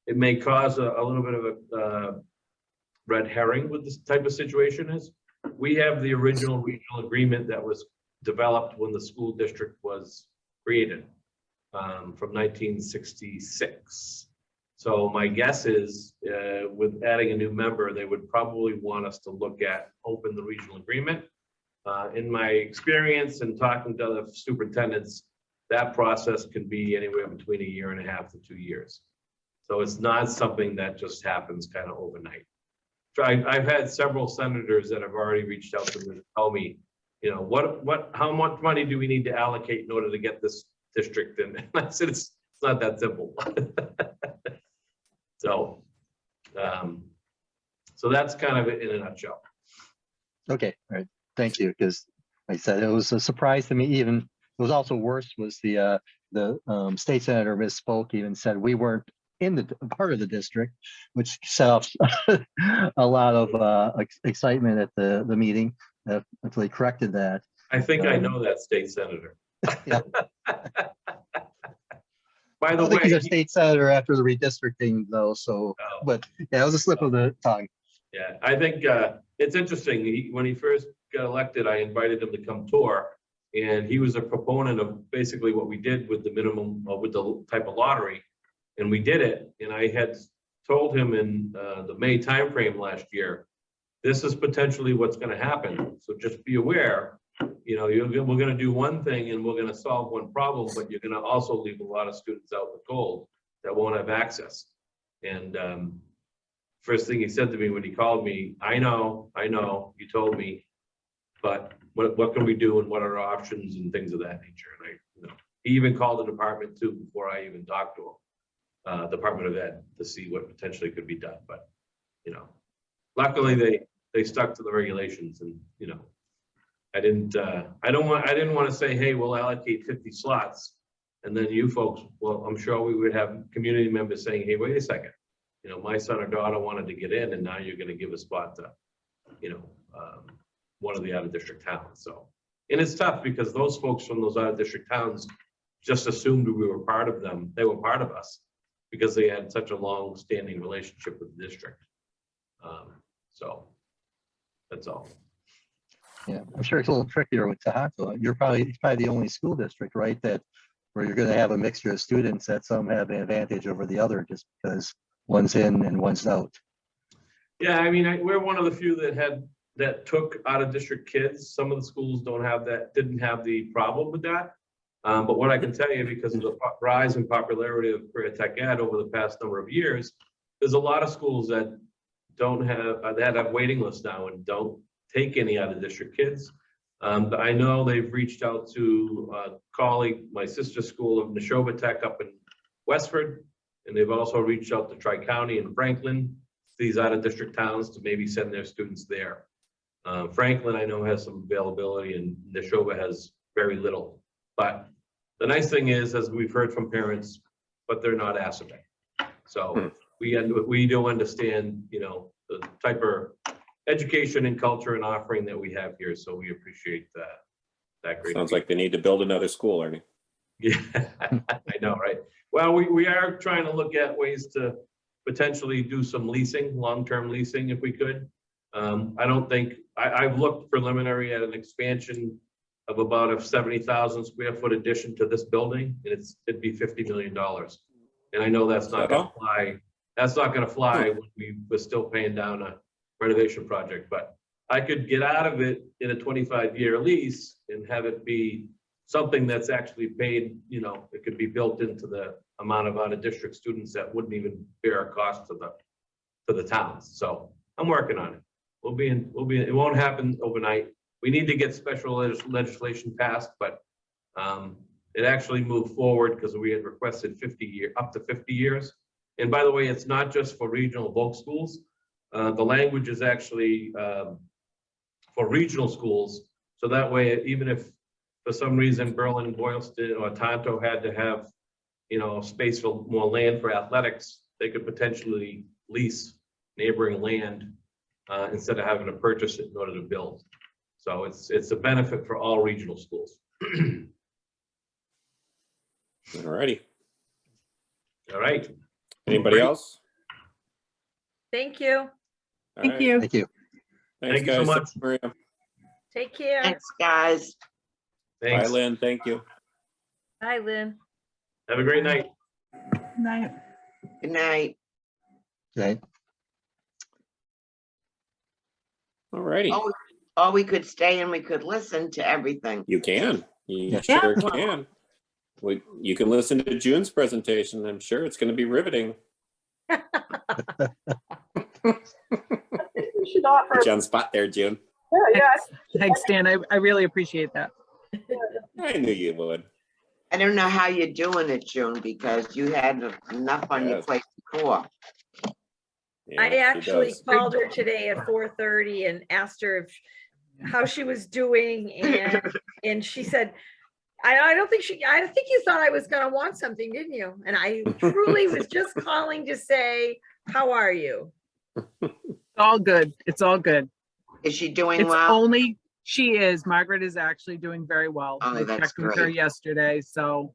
it may cause a little bit of a red herring with this type of situation is, we have the original regional agreement that was developed when the school district was created from 1966. So my guess is with adding a new member, they would probably want us to look at open the regional agreement. In my experience and talking to other superintendents, that process can be anywhere between 1.5 years to 2 years. So it's not something that just happens kind of overnight. So I've had several senators that have already reached out to me to tell me, how much money do we need to allocate in order to get this district in? And I said, it's not that simple. So that's kind of it in a nutshell. Okay, all right, thank you. Because like I said, it was a surprise to me. Even it was also worse was the state senator misspoke, even said we weren't in the part of the district, which set off a lot of excitement at the meeting until he corrected that. I think I know that state senator. Yeah. By I the don't think he's way, a state senator after the redistricting though, so, Oh. but yeah, it was a slip of the tongue. yeah, I think it's interesting. When he first got elected, I invited him to come tour. And he was a proponent of basically what we did with the minimum, with the type of lottery. And we did it. And I had told him in the May timeframe last year, this is potentially what's going to happen. So just be aware, you know, we're going to do one thing and we're going to solve one problem, but you're going to also leave a lot of students out in the cold that won't have access. And first thing he said to me when he called me, I know, you told me, but what can we do and what are our options and things of that nature? And you know, he even called the department too before I even talked to him, Department of Ed, to see what potentially could be done. But you know, luckily they stuck to the regulations, and you know, I didn't want to say, hey, we'll allocate 50 slots, and then you folks, well, I'm sure we would have community members saying, hey, wait a second, you know, my son or daughter wanted to get in, and now you're going to give a spot to, you know, one of the out of district towns. So, and it's tough because those folks from those out of district towns just assumed we were part of them. They were part of us because they had such a long standing relationship with the district. So that's all. Yeah, I'm sure it's a little trickier with Tohoto. It's probably the only school district, right, that where you're gonna have a mixture of students that some have an advantage over the other just because one's in and one's out. Yeah, I mean, we're one of the few that took out of district kids. Some of the schools didn't have the problem with that. But what I can tell you, because of the rise in popularity of career tech ed over the past number of years, there's a lot of schools that have waiting lists now and don't take any out of district kids. I know they've reached out to a colleague, my sister's school of Neshoba Tech up in Westford, and they've also reached out to Tri-County and Franklin, these out of district towns, to maybe send their students there. Franklin, I know, has some availability, and Neshoba has very little. But the nice thing is, as we've heard from parents, but they're not asking. So we do understand, you know, the type of education and culture and offering that we have here. So we appreciate that great. Sounds like they need to build another school, Ernie. Yeah, I know, right? Well, we are trying to look at ways to potentially do some leasing, long-term leasing, if we could. I don't think, I've looked preliminary at an expansion of about a 70,000 square foot addition to this building, and it'd be $50 million. And I know that's not gonna fly. That's not gonna fly when we're still paying down a renovation project, but I could get out of it in a 25-year lease and have it be something that's actually paid, you know, it could be built into the amount of out-of-district students that wouldn't even bear a cost to the towns. So I'm working on it. It won't happen overnight. We need to get special legislation passed, but it actually moved forward because we had requested up to 50 years. And by the way, it's not just for regional bulk schools. The language is actually for regional schools. So that way, even if for some reason Berlin, Boylston, or Tonto had to have, you know, space for more land for athletics, they could potentially lease neighboring land instead of having to purchase it in order to build. So it's a benefit for all regional schools. All righty. All right. Anybody else? Thank you. All Thank right. you. Thank you. Thank Thanks, you so guys. much. Maria. Take care. Thanks, guys. Bye, Thanks. Lynn. Thank you. Bye, Lynn. Have a great night. Night. Good night. Okay. All righty. Or we could stay and we could listen to everything. You can. You Yeah. sure can. You can listen to June's presentation. I'm sure it's going to be riveting. We should offer, Put you on spot there, June. yeah, Thanks, Dan. I really appreciate that. I knew you would. I don't know how you're doing it, June, because you had enough on your Yes. plate before. Yeah, I she actually does. called her today at 4:30 and asked her how she was doing, and she said, I think you thought I was gonna want something, didn't you? And I truly was just calling to say, how are you? It's all good. It's all good. Is she doing It's well? she is. Margaret is actually doing very well. Oh, We that's checked with her great. yesterday, so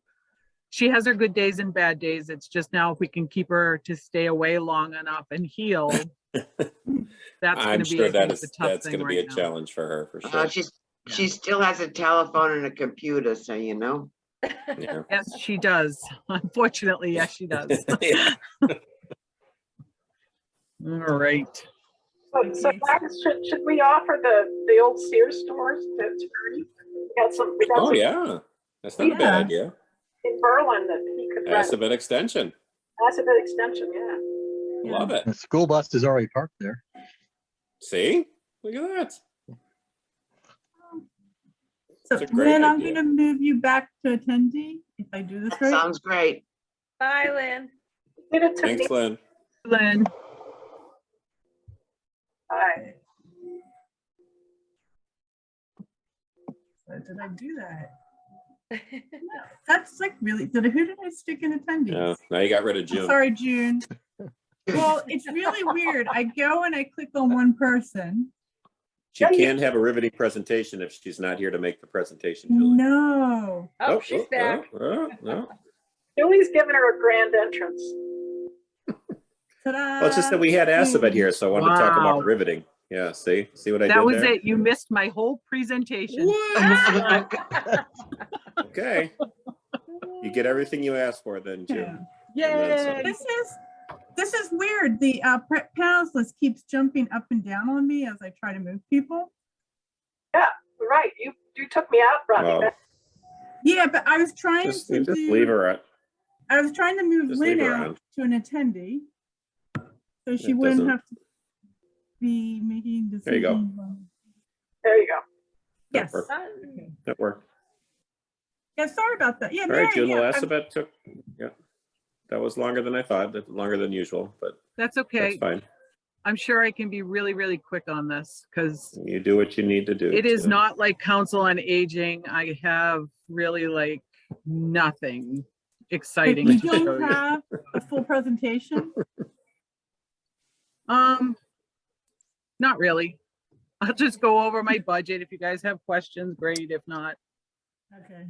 she has her good days and bad days. It's just now if we can keep her to stay away long enough and heal, that's I'm gonna be, sure I think, that's the tough going thing to be a right now. challenge for her, for sure. She still has a telephone and a computer, so you know. Yeah. Yes, she does. Unfortunately, yes, she does. Yeah. All right. So Marcus, should we offer the old Sears stores to Ernie? We got Oh, some yeah. That's not a bad idea. in Berlin that he could rent. Assabet extension. That's a bit extension, yeah. Love it. The school bus is already parked there. See? Look at that. So It's a great Lynn, I'm idea. gonna move you back to attendee if I do this That right. sounds great. Bye, Lynn. Did it to me. Thanks, Lynn. Lynn, Hi. Why did I do that? No, that's like really, who did I stick in attendees? Yeah. Now you got rid of I'm June. sorry, June. Well, it's really weird. I go and I click on one person. She can't have a riveting presentation if she's not here to make the presentation, Julie. No. Oh, she's back. No. Julie's giving her a grand entrance. Ta-da. Well, it's just that we had Assabet here, so I wanted to talk Wow. about riveting. Yeah, see what I that did was there? it. You missed my whole presentation. Okay. You get everything you asked for then, June. Yay. This is weird. The panels list keeps jumping up and down on me as I try to move people. Yeah, right. You took me out, Rodney. Well, Yeah, but I was trying just to leave her at. I was trying to move Just Lynn leave her out on. to an attendee, so she It wouldn't doesn't- have to be making decisions. There you go. There you go. Yes. That worked. Okay. That worked. Yeah, sorry about that. Yeah, All right, Mary, June, yeah, well, I'm- Assabet took, yeah. That was longer than I thought, that's longer than usual, but That's that's okay. fine. I'm sure I can be really, really quick on this because You do what you need to do. it is to- not like Council on Aging. I have really like nothing exciting you to show don't you. have a full presentation. Not really. I'll just go over my budget. If you guys have questions, great. If not, Okay.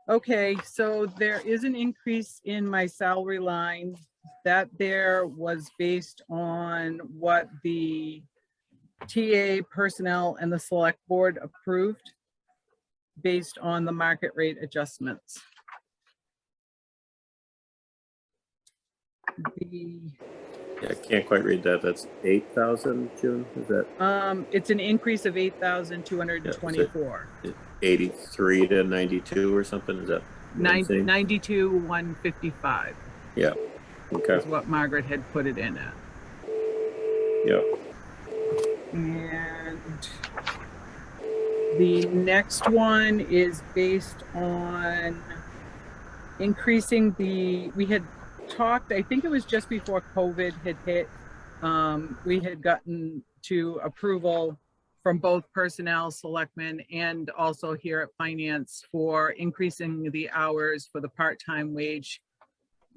okay, so there is an increase in my salary line. That there was based on what the TA personnel and the select board approved based on the market rate adjustments. Yeah, I can't quite read that. That's 8,000, June, is that It's an increase of 8,224. 83 to 92 or something? Is that? what I'm saying? 92,155 Yeah, okay, is what Margaret had put it in at. yeah. And the next one is based on increasing we had talked, I think it was just before COVID had hit. We had gotten to approval from both personnel, selectmen, and also here at finance for increasing the hours for the part-time wage.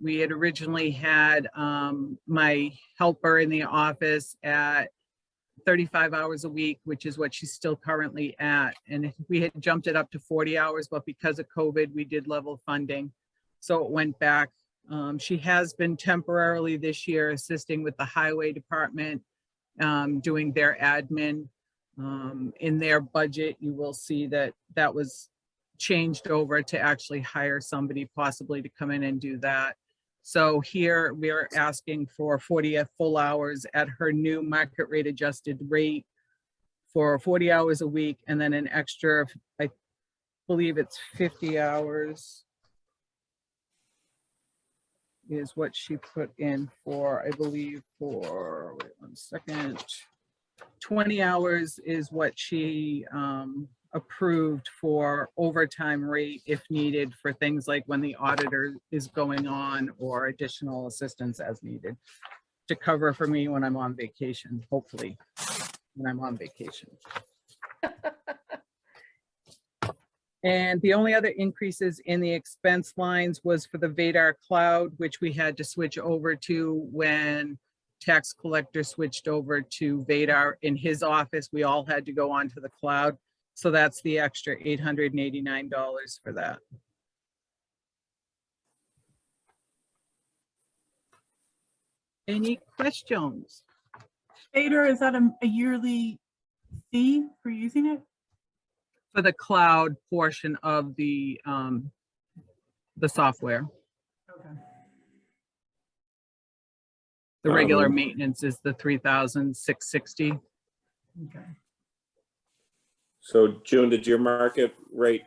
We had originally had my helper in the office at 35 hours a week, which is what she's still currently at. And we had jumped it up to 40 hours, but because of COVID, we did level funding. So it went back. She has been temporarily this year assisting with the highway department, doing their admin. In their budget, you will see that that was changed over to actually hire somebody possibly to come in and do that. So here we're asking for 40 full hours at her new market rate adjusted rate for 40 hours a week, and then an extra, I believe it's 50 hours is what she put in for, I believe for, wait 1 second. 20 hours is what she approved for overtime rate if needed for things like when the auditor is going on or additional assistance as needed to cover for me when I'm on vacation, hopefully when I'm on vacation. And the only other increases in the expense lines was for the Vadar cloud, which we had to switch over to when tax collector switched over to Vadar in his office. We all had to go onto the cloud. So that's the extra $889 for that. Any questions? Peter, is that a yearly fee for using it? For the cloud portion of the software. Okay. The regular maintenance is the 3,660. Okay. So June, did your market rate,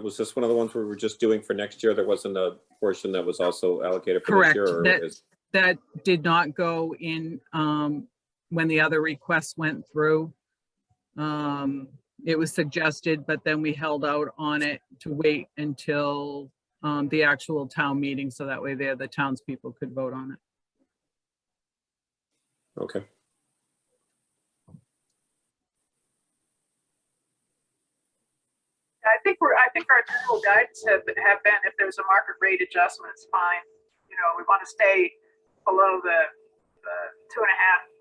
was this one of the ones we were just doing for next year? There wasn't a portion that was also allocated for this Correct. year? Or That did not go in when the other requests went through. It was suggested, but then we held out on it to wait until the actual town meeting, so that way the townspeople could vote on it. Okay. I think our general guidance have been, if there's a market rate adjustment, it's fine. You know, we want to stay below the 2.5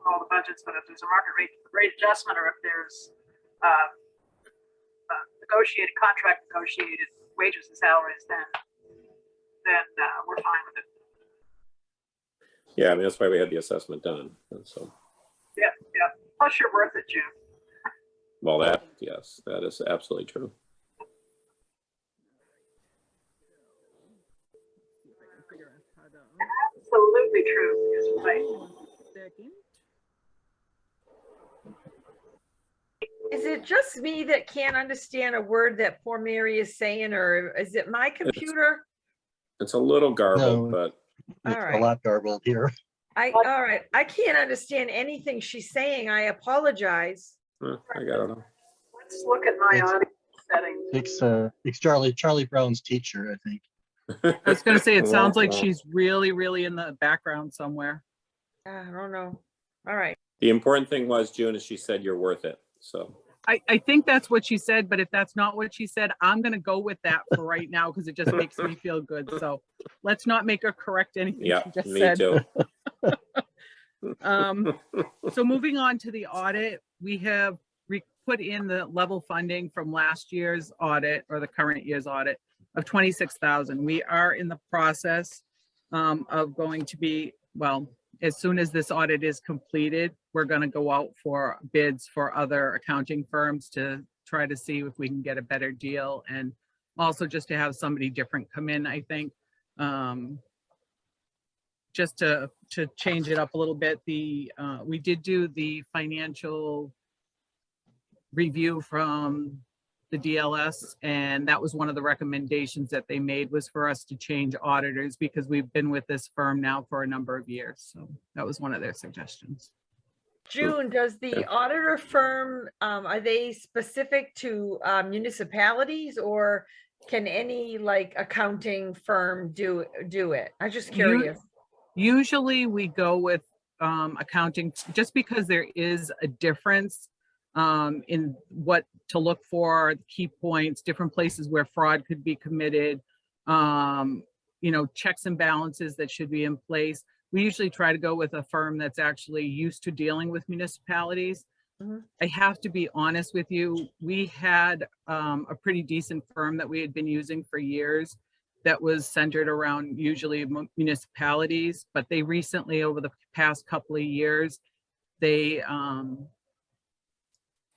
for all the budgets, but if there's a market rate adjustment, or if there's contract negotiated wages and salaries, then we're fine with it. Yeah, I mean, that's why we had the assessment done. And so, yeah. Plus, you're worth it, June. well, yes, that is absolutely true. Absolutely true. Is right. Is it just me that can't understand a word that poor Mary is saying, or is it my computer? It's a little garbled, No. but It's All a right. lot garbled here. All right. I can't understand anything she's saying. I apologize. I got it. Let's look at my It's- audio settings. It's Charlie Brown's teacher, I think. I was going to say, it sounds like she's really, really in the background somewhere. I don't know. All right. The important thing was, June, is she said you're worth it. So I think that's what she said, but if that's not what she said, I'm going to go with that for right now because it just makes me feel good. So let's not make her correct anything yeah, she just me said. too. So moving on to the audit, we have put in the level funding from last year's audit, or the current year's audit, of 26,000. We are in the process of going to be, well, as soon as this audit is completed, we're going to go out for bids for other accounting firms to try to see if we can get a better deal, and also just to have somebody different come in, I think. Just to change it up a little bit, we did do the financial review from the DLS, and that was one of the recommendations that they made, was for us to change auditors because we've been with this firm now for a number of years. So that was one of their suggestions. June, does the auditor firm, are they specific to municipalities, or can any like accounting firm do it? I'm just curious. Usually we go with accounting, just because there is a difference in what to look for, the key points, different places where fraud could be committed, you know, checks and balances that should be in place. We usually try to go with a firm that's actually used to dealing with municipalities. Mm-hmm. I have to be honest with you, we had a pretty decent firm that we had been using for years that was centered around usually municipalities, but they recently, over the past couple of years, they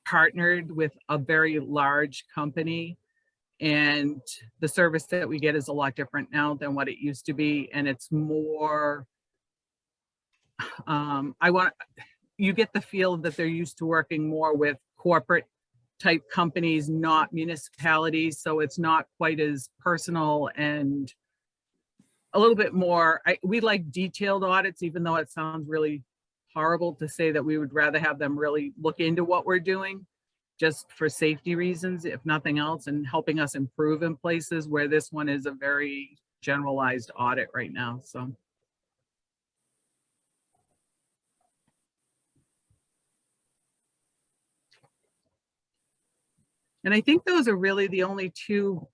partnered with a very large company, and the service that we get is a lot different now than what it used to be. And it's more, you get the feel that they're used to working more with corporate type companies, not municipalities. So it's not quite as personal and a little bit more, we like detailed audits, even though it sounds really horrible to say that we would rather have them really look into what we're doing, just for safety reasons, if nothing else, and helping us improve in places where this one is a very generalized audit right now. So. And I think those are really the only two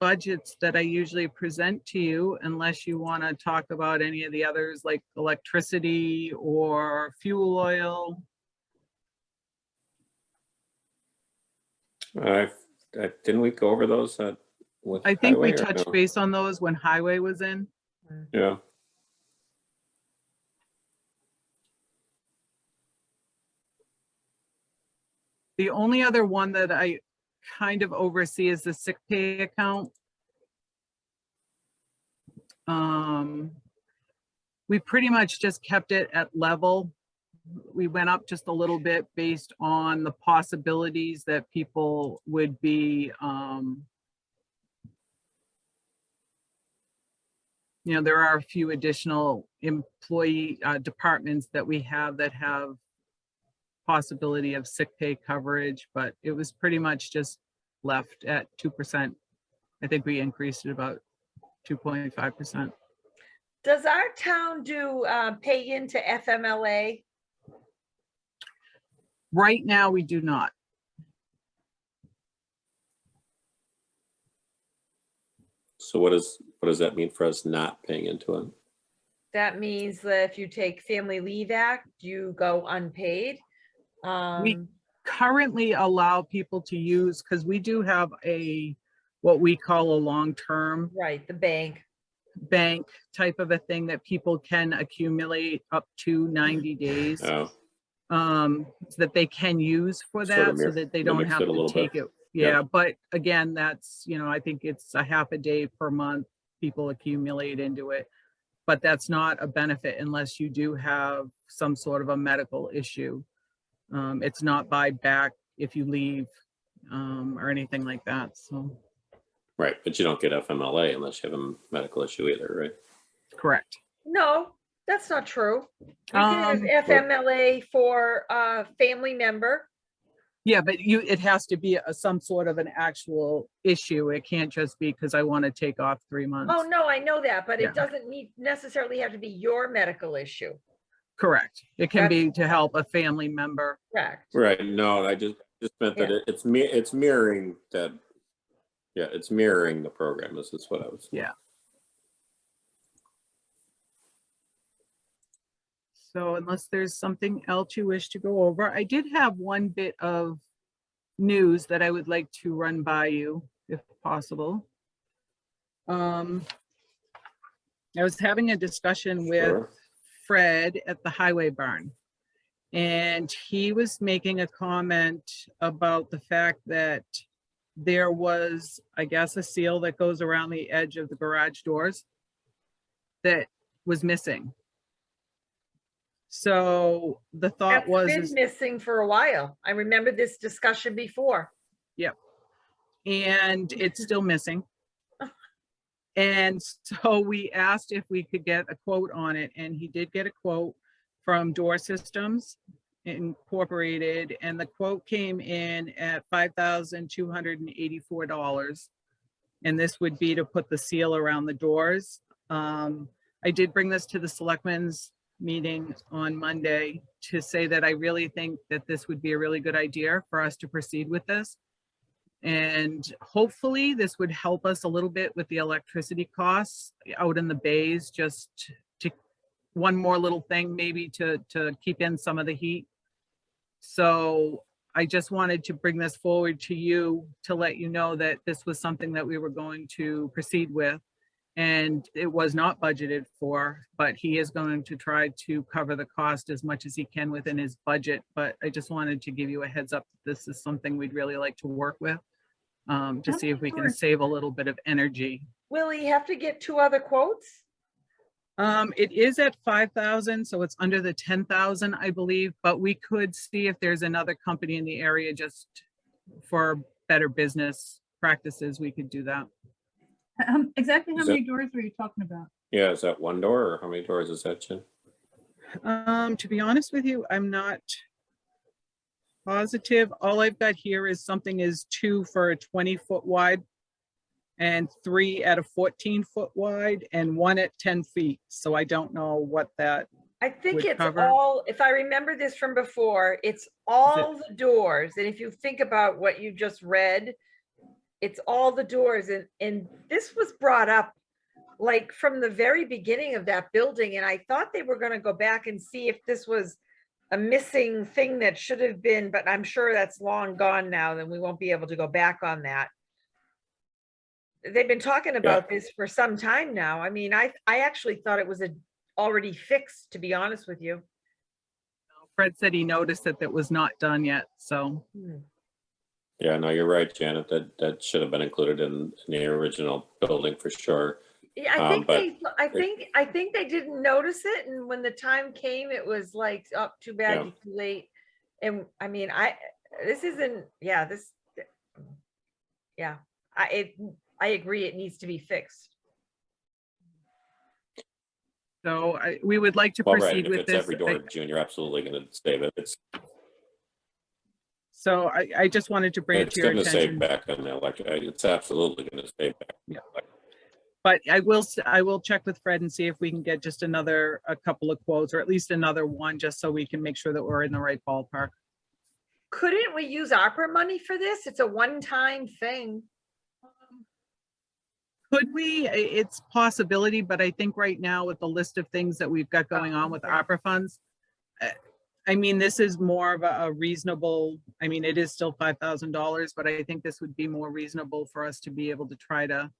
budgets that I usually present to you, unless you want to talk about any of the others like electricity or fuel oil. Didn't we go over those? With I think we highway, or touched no? base on those when highway was in. Yeah. The only other one that I kind of oversee is the sick pay account. We pretty much just kept it at level. We went up just a little bit based on the possibilities that people would be, you know, there are a few additional employee departments that we have that have possibility of sick pay coverage, but it was pretty much just left at 2%. I think we increased it about 2.5%. Does our town do pay into FMLA? Right now, we do not. So what does that mean for us not paying into it? That means that if you take Family Leave Act, you go unpaid. We currently allow people to use, because we do have what we call a long-term Right, the bank. bank type of a thing that people can accumulate up to 90 days. Oh, So that they can use for Sort of that, so that they don't mimics have it a to little bit. take it. Yeah. Yeah, but again, that's, you know, I think it's a half a day per month people accumulate into it. But that's not a benefit unless you do have some sort of a medical issue. It's not buyback if you leave or anything like that. So, right, but you don't get FMLA unless you have a medical issue either, right? correct. No, that's not true. You can have FMLA for a family member. Yeah, but it has to be some sort of an actual issue. It can't just be because I want to take off 3 months. Oh, no, I know that, but Yeah. it doesn't necessarily have to be your medical issue. Correct. It can be to help a family member. Correct. Right, no, I just meant that Yeah. it's mirroring that. Yeah, it's mirroring the program. This is what I was. Yeah. So unless there's something else you wish to go over, I did have one bit of news that I would like to run by you, if possible. I was having a discussion with Sure. Fred at the highway barn. And he was making a comment about the fact that there was, I guess, a seal that goes around the edge of the garage doors that was missing. So the thought That's been missing for a while. I remember this discussion before. Yep. And it's still missing. And so we asked if we could get a quote on it, and he did get a quote from Door Systems Incorporated, and the quote came in at $5,284. And this would be to put the seal around the doors. I did bring this to the selectmen's meeting on Monday to say that I really think that this would be a really good idea for us to proceed with this. And hopefully this would help us a little bit with the electricity costs out in the bays, just to one more little thing, maybe to keep in some of the heat. So I just wanted to bring this forward to you to let you know that this was something that we were going to proceed with. And it was not budgeted for, but he is going to try to cover the cost as much as he can within his budget. But I just wanted to give you a heads up that this is something we'd really like to work with, to see if we can save a little bit of energy. Will he have to get 2 other quotes? It is at 5,000, so it's under the 10,000, I believe, but we could see if there's another company in the area just for better business practices, we could do that. Exactly how many doors were you talking about? Yeah, is that one door or how many doors is that, Jen? To be honest with you, I'm not positive. All I've got here is something is 2 for a 20-foot wide and 3 at a 14-foot wide and 1 at 10 feet. So I don't know what that, I think would it's cover. all, if I remember this from before, it's all the doors. And if you think about what you just read, it's all the doors. And this was brought up like from the very beginning of that building. And I thought they were going to go back and see if this was a missing thing that should have been, but I'm sure that's long gone now, then we won't be able to go back on that. They've been talking about this for some time now. I mean, I actually thought it was already fixed, to be honest with you. Fred said he noticed that was not done yet, so. Yeah, no, you're right, Janet. That should have been included in the original building for sure. Yeah, I think but I think they didn't notice it, and when the time came, it was like, oh, too bad, Yeah. you're too late. And I mean, this isn't, yeah, I agree, it needs to be fixed. So we would like to Well, right, proceed if with it's this. every door, June, you're absolutely going to save it. So I just wanted to bring it It's to your going to save attention. back on the electric. It's absolutely going to save back. Yeah. But I will check with Fred and see if we can get just a couple of quotes, or at least another one, just so we can make sure that we're in the right ballpark. Couldn't we use ARPA money for this? It's a one-time thing. Could we? It's possibility, but I think right now with the list of things that we've got going on with ARPA funds, I mean, this is more of a reasonable, I mean, it is still $5,000, but I think this would be more reasonable for us to be able to try to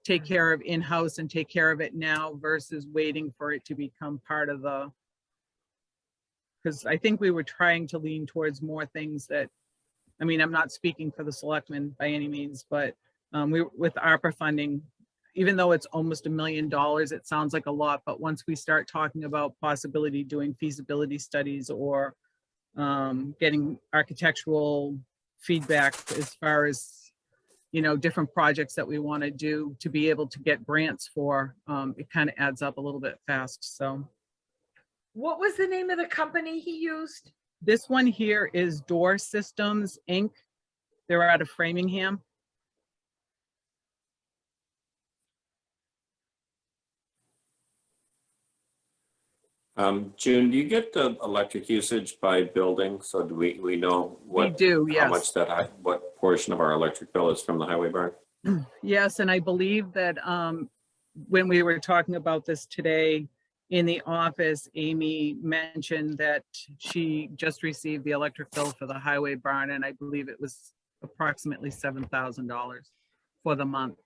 take care of in-house and take care of it now versus waiting for it to become part of the, because I think we were trying to lean towards more things that, I mean, I'm not speaking for the selectmen by any means, but with ARPA funding, even though it's almost $1 million, it sounds like a lot, but once we start talking about possibility doing feasibility studies or getting architectural feedback as far as, you know, different projects that we want to do to be able to get grants for, it kind of adds up a little bit fast. So What was the name of the company he used? this one here is Door Systems, Inc. They're out of Framingham. June, do you get the electric usage by building? So do we know We do, how yes. much what portion of our electric bill is from the highway barn? Yes, and I believe that when we were talking about this today in the office, Amy mentioned that she just received the electric bill for the highway barn, and I believe it was approximately $7,000 for the month.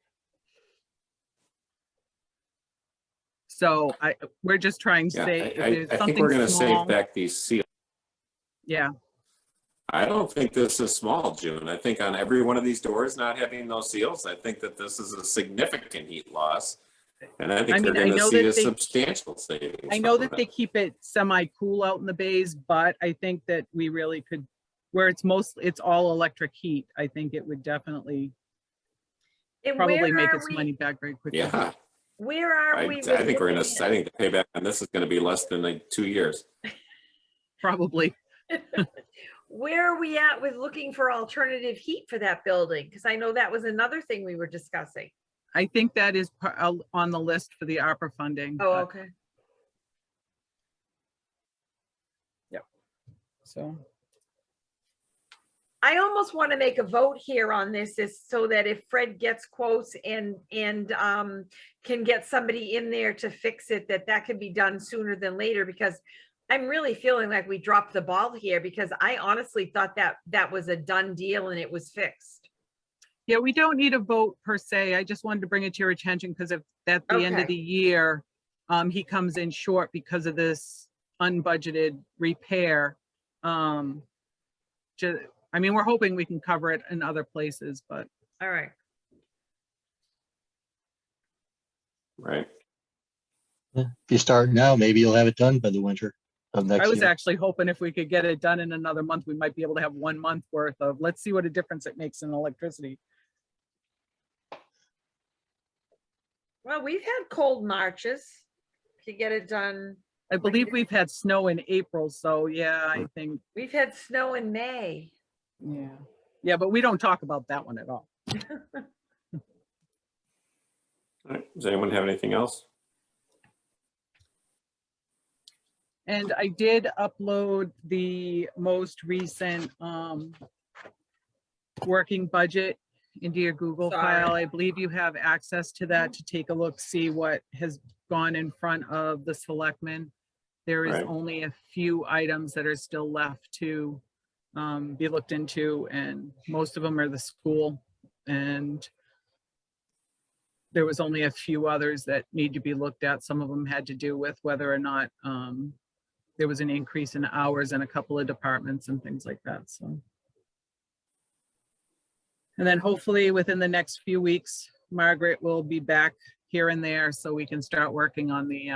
So we're just trying to Yeah, say if there's I think something we're going to small. save back these seals. Yeah, I don't think this is small, June. I think on every one of these doors not having those seals, I think that this is a significant heat loss. And I think we're going to see a substantial savings. I know that they keep it semi-cool out in the bays, but I think that we really could, where it's all electric heat, I think it would definitely And probably where make are its we- money back very quickly. Yeah, Where are I we? think we're going to, I think the payback on this is going to be less than like 2 years. Probably. Where are we at with looking for alternative heat for that building? Because I know that was another thing we were discussing. I think that is on the list for the ARPA funding. Oh, but- okay. Yep. So, I almost want to make a vote here on this, is so that if Fred gets quotes and can get somebody in there to fix it, that can be done sooner than later, because I'm really feeling like we dropped the ball here, because I honestly thought that was a done deal and it was fixed. yeah, we don't need a vote per se. I just wanted to bring it to your attention because if at the end of Okay. the year, he comes in short because of this unbudgeted repair. I mean, we're hoping we can cover it in other places, but All right. Right. If you start now, maybe you'll have it done by the winter of I next was year. actually hoping if we could get it done in another month, we might be able to have 1 month worth of, let's see what a difference it makes in electricity. Well, we've had cold Marches to get it done. I believe we've had snow in April, so yeah, I think, We've had snow in May. yeah. Yeah, but we don't talk about that one at all. All right. Does anyone have anything else? And I did upload the most recent working budget into your Google Sorry. file. I believe you have access to that to take a look, see what has gone in front of the selectmen. There is Right. only a few items that are still left to be looked into, and most of them are the school. And there was only a few others that need to be looked at. Some of them had to do with whether or not there was an increase in hours in a couple of departments and things like that, so. And then hopefully within the next few weeks, Margaret will be back here and there so we can start working on the,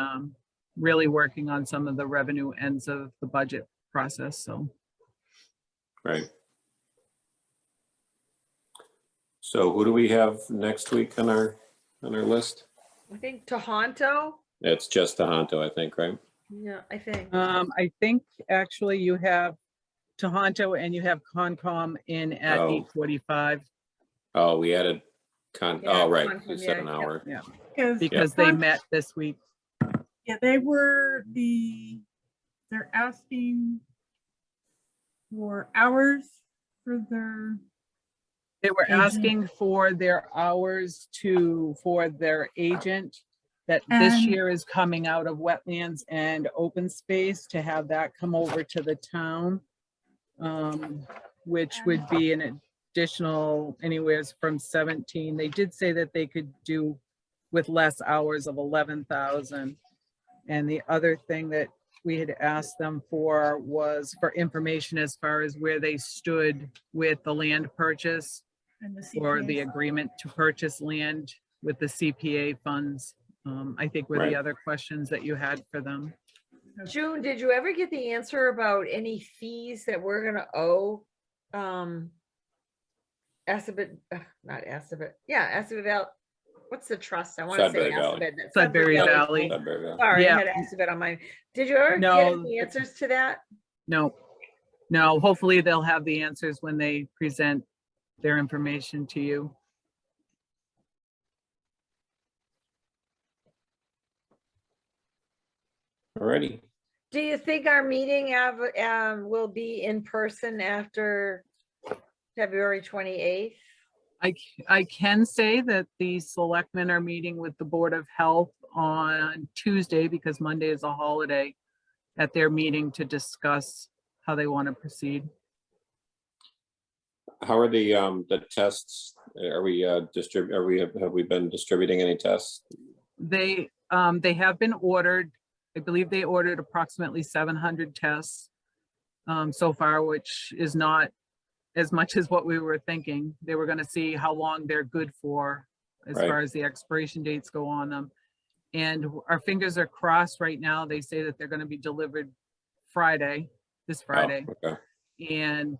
really working on some of the revenue ends of the budget process, so. Right. So who do we have next week on our list? I think Tohoto. It's just Tohoto, I think, right? Yeah, I think. I think actually you have Tohoto and you have Concom in at Oh. 8:45. Oh, we added Yeah, oh, right, Concom, you said yeah, an yeah. hour. Yeah, because they met this week. Yeah, they're asking for hours for their, They were Agent. asking for their hours for their agent that this And- year is coming out of wetlands and open space to have that come over to the town. Which would be an additional anywheres from 17. They did say that they could do with less hours of 11,000. And the other thing that we had asked them for was for information as far as where they stood with the land purchase and the or the CPAs. agreement to purchase land with the CPA funds. I think were Right. the other questions that you had for them. June, did you ever get the answer about any fees that we're gonna owe? Assabet, not Assabet, yeah, Assabet Valley. What's the trust? I want to say Sudbury Valley. Assabet. that's Sudbury Valley. Sudbury Valley. Sorry, I Yeah. had Assabet on my, did you ever get No. the answers to that? No, hopefully they'll have the answers when they present their information to you. Alrighty. Do you think our meeting will be in person after February 28th? I can say that the selectmen are meeting with the Board of Health on Tuesday because Monday is a holiday at their meeting to discuss how they want to proceed. How are the tests? Are we have we been distributing any tests? They have been ordered. I believe they ordered approximately 700 tests so far, which is not as much as what we were thinking. They were going to see how long they're good for as Right. far as the expiration dates go on them. And our fingers are crossed right now. They say that they're going to be delivered this Friday. Oh, okay. And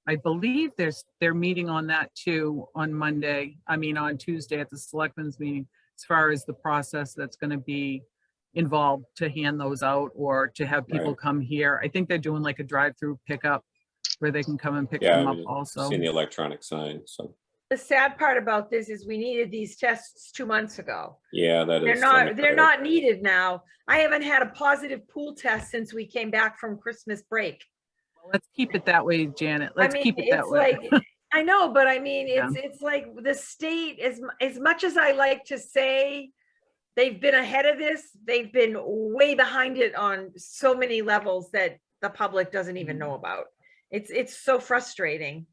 I believe they're meeting on that too on on Tuesday at the selectmen's meeting, as far as the process that's going to be involved to hand those out or to have people Right. come here. I think they're doing like a drive-through pickup where they can come and pick Yeah, them up I've also. seen the electronic sign, so, The sad part about this is we needed these tests 2 months ago. yeah, that is. They're not needed now. I haven't had a positive pool test since we came back from Christmas break. Let's keep it that way, Janet. I Let's mean, keep it that it's way. like, I know, but I mean, Yeah. it's like the state, as much as I like to say they've been ahead of this, they've been way behind it on so many levels that the public doesn't even know about. It's so frustrating.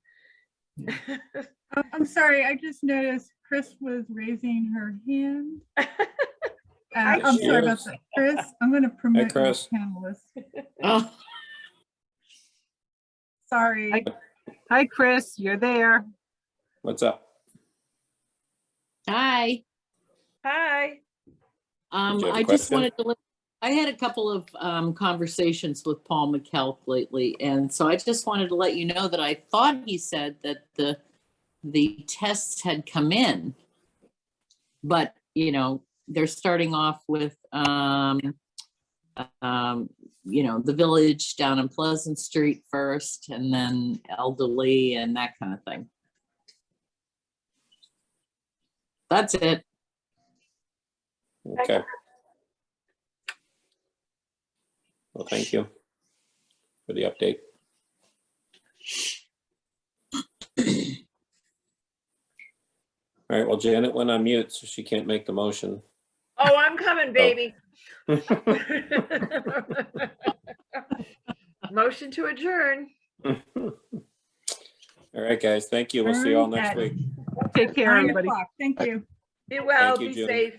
I'm sorry, I just noticed Chris was raising her hand. I'm She sorry about is. that. Chris, I'm going to promote you Chris. as panelist. Oh, Sorry. Hi, Chris, you're there. What's up? hi. Hi. Did you have a I just question? wanted to I had a couple of conversations with Paul McKelk lately, and so I just wanted to let you know that I thought he said that the tests had come in, but they're starting off with the village down in Pleasant Street first, and then elderly and that kind of thing. That's it. Okay. Well, thank you for the update. All right, well, Janet went on mute, so she can't make the motion. Oh, I'm coming, baby. Motion to adjourn. All right, guys, thank you. We'll see you all next week. Take care, 9 everybody. o'clock. Thank you. Be well, Thank you, be Judy. safe.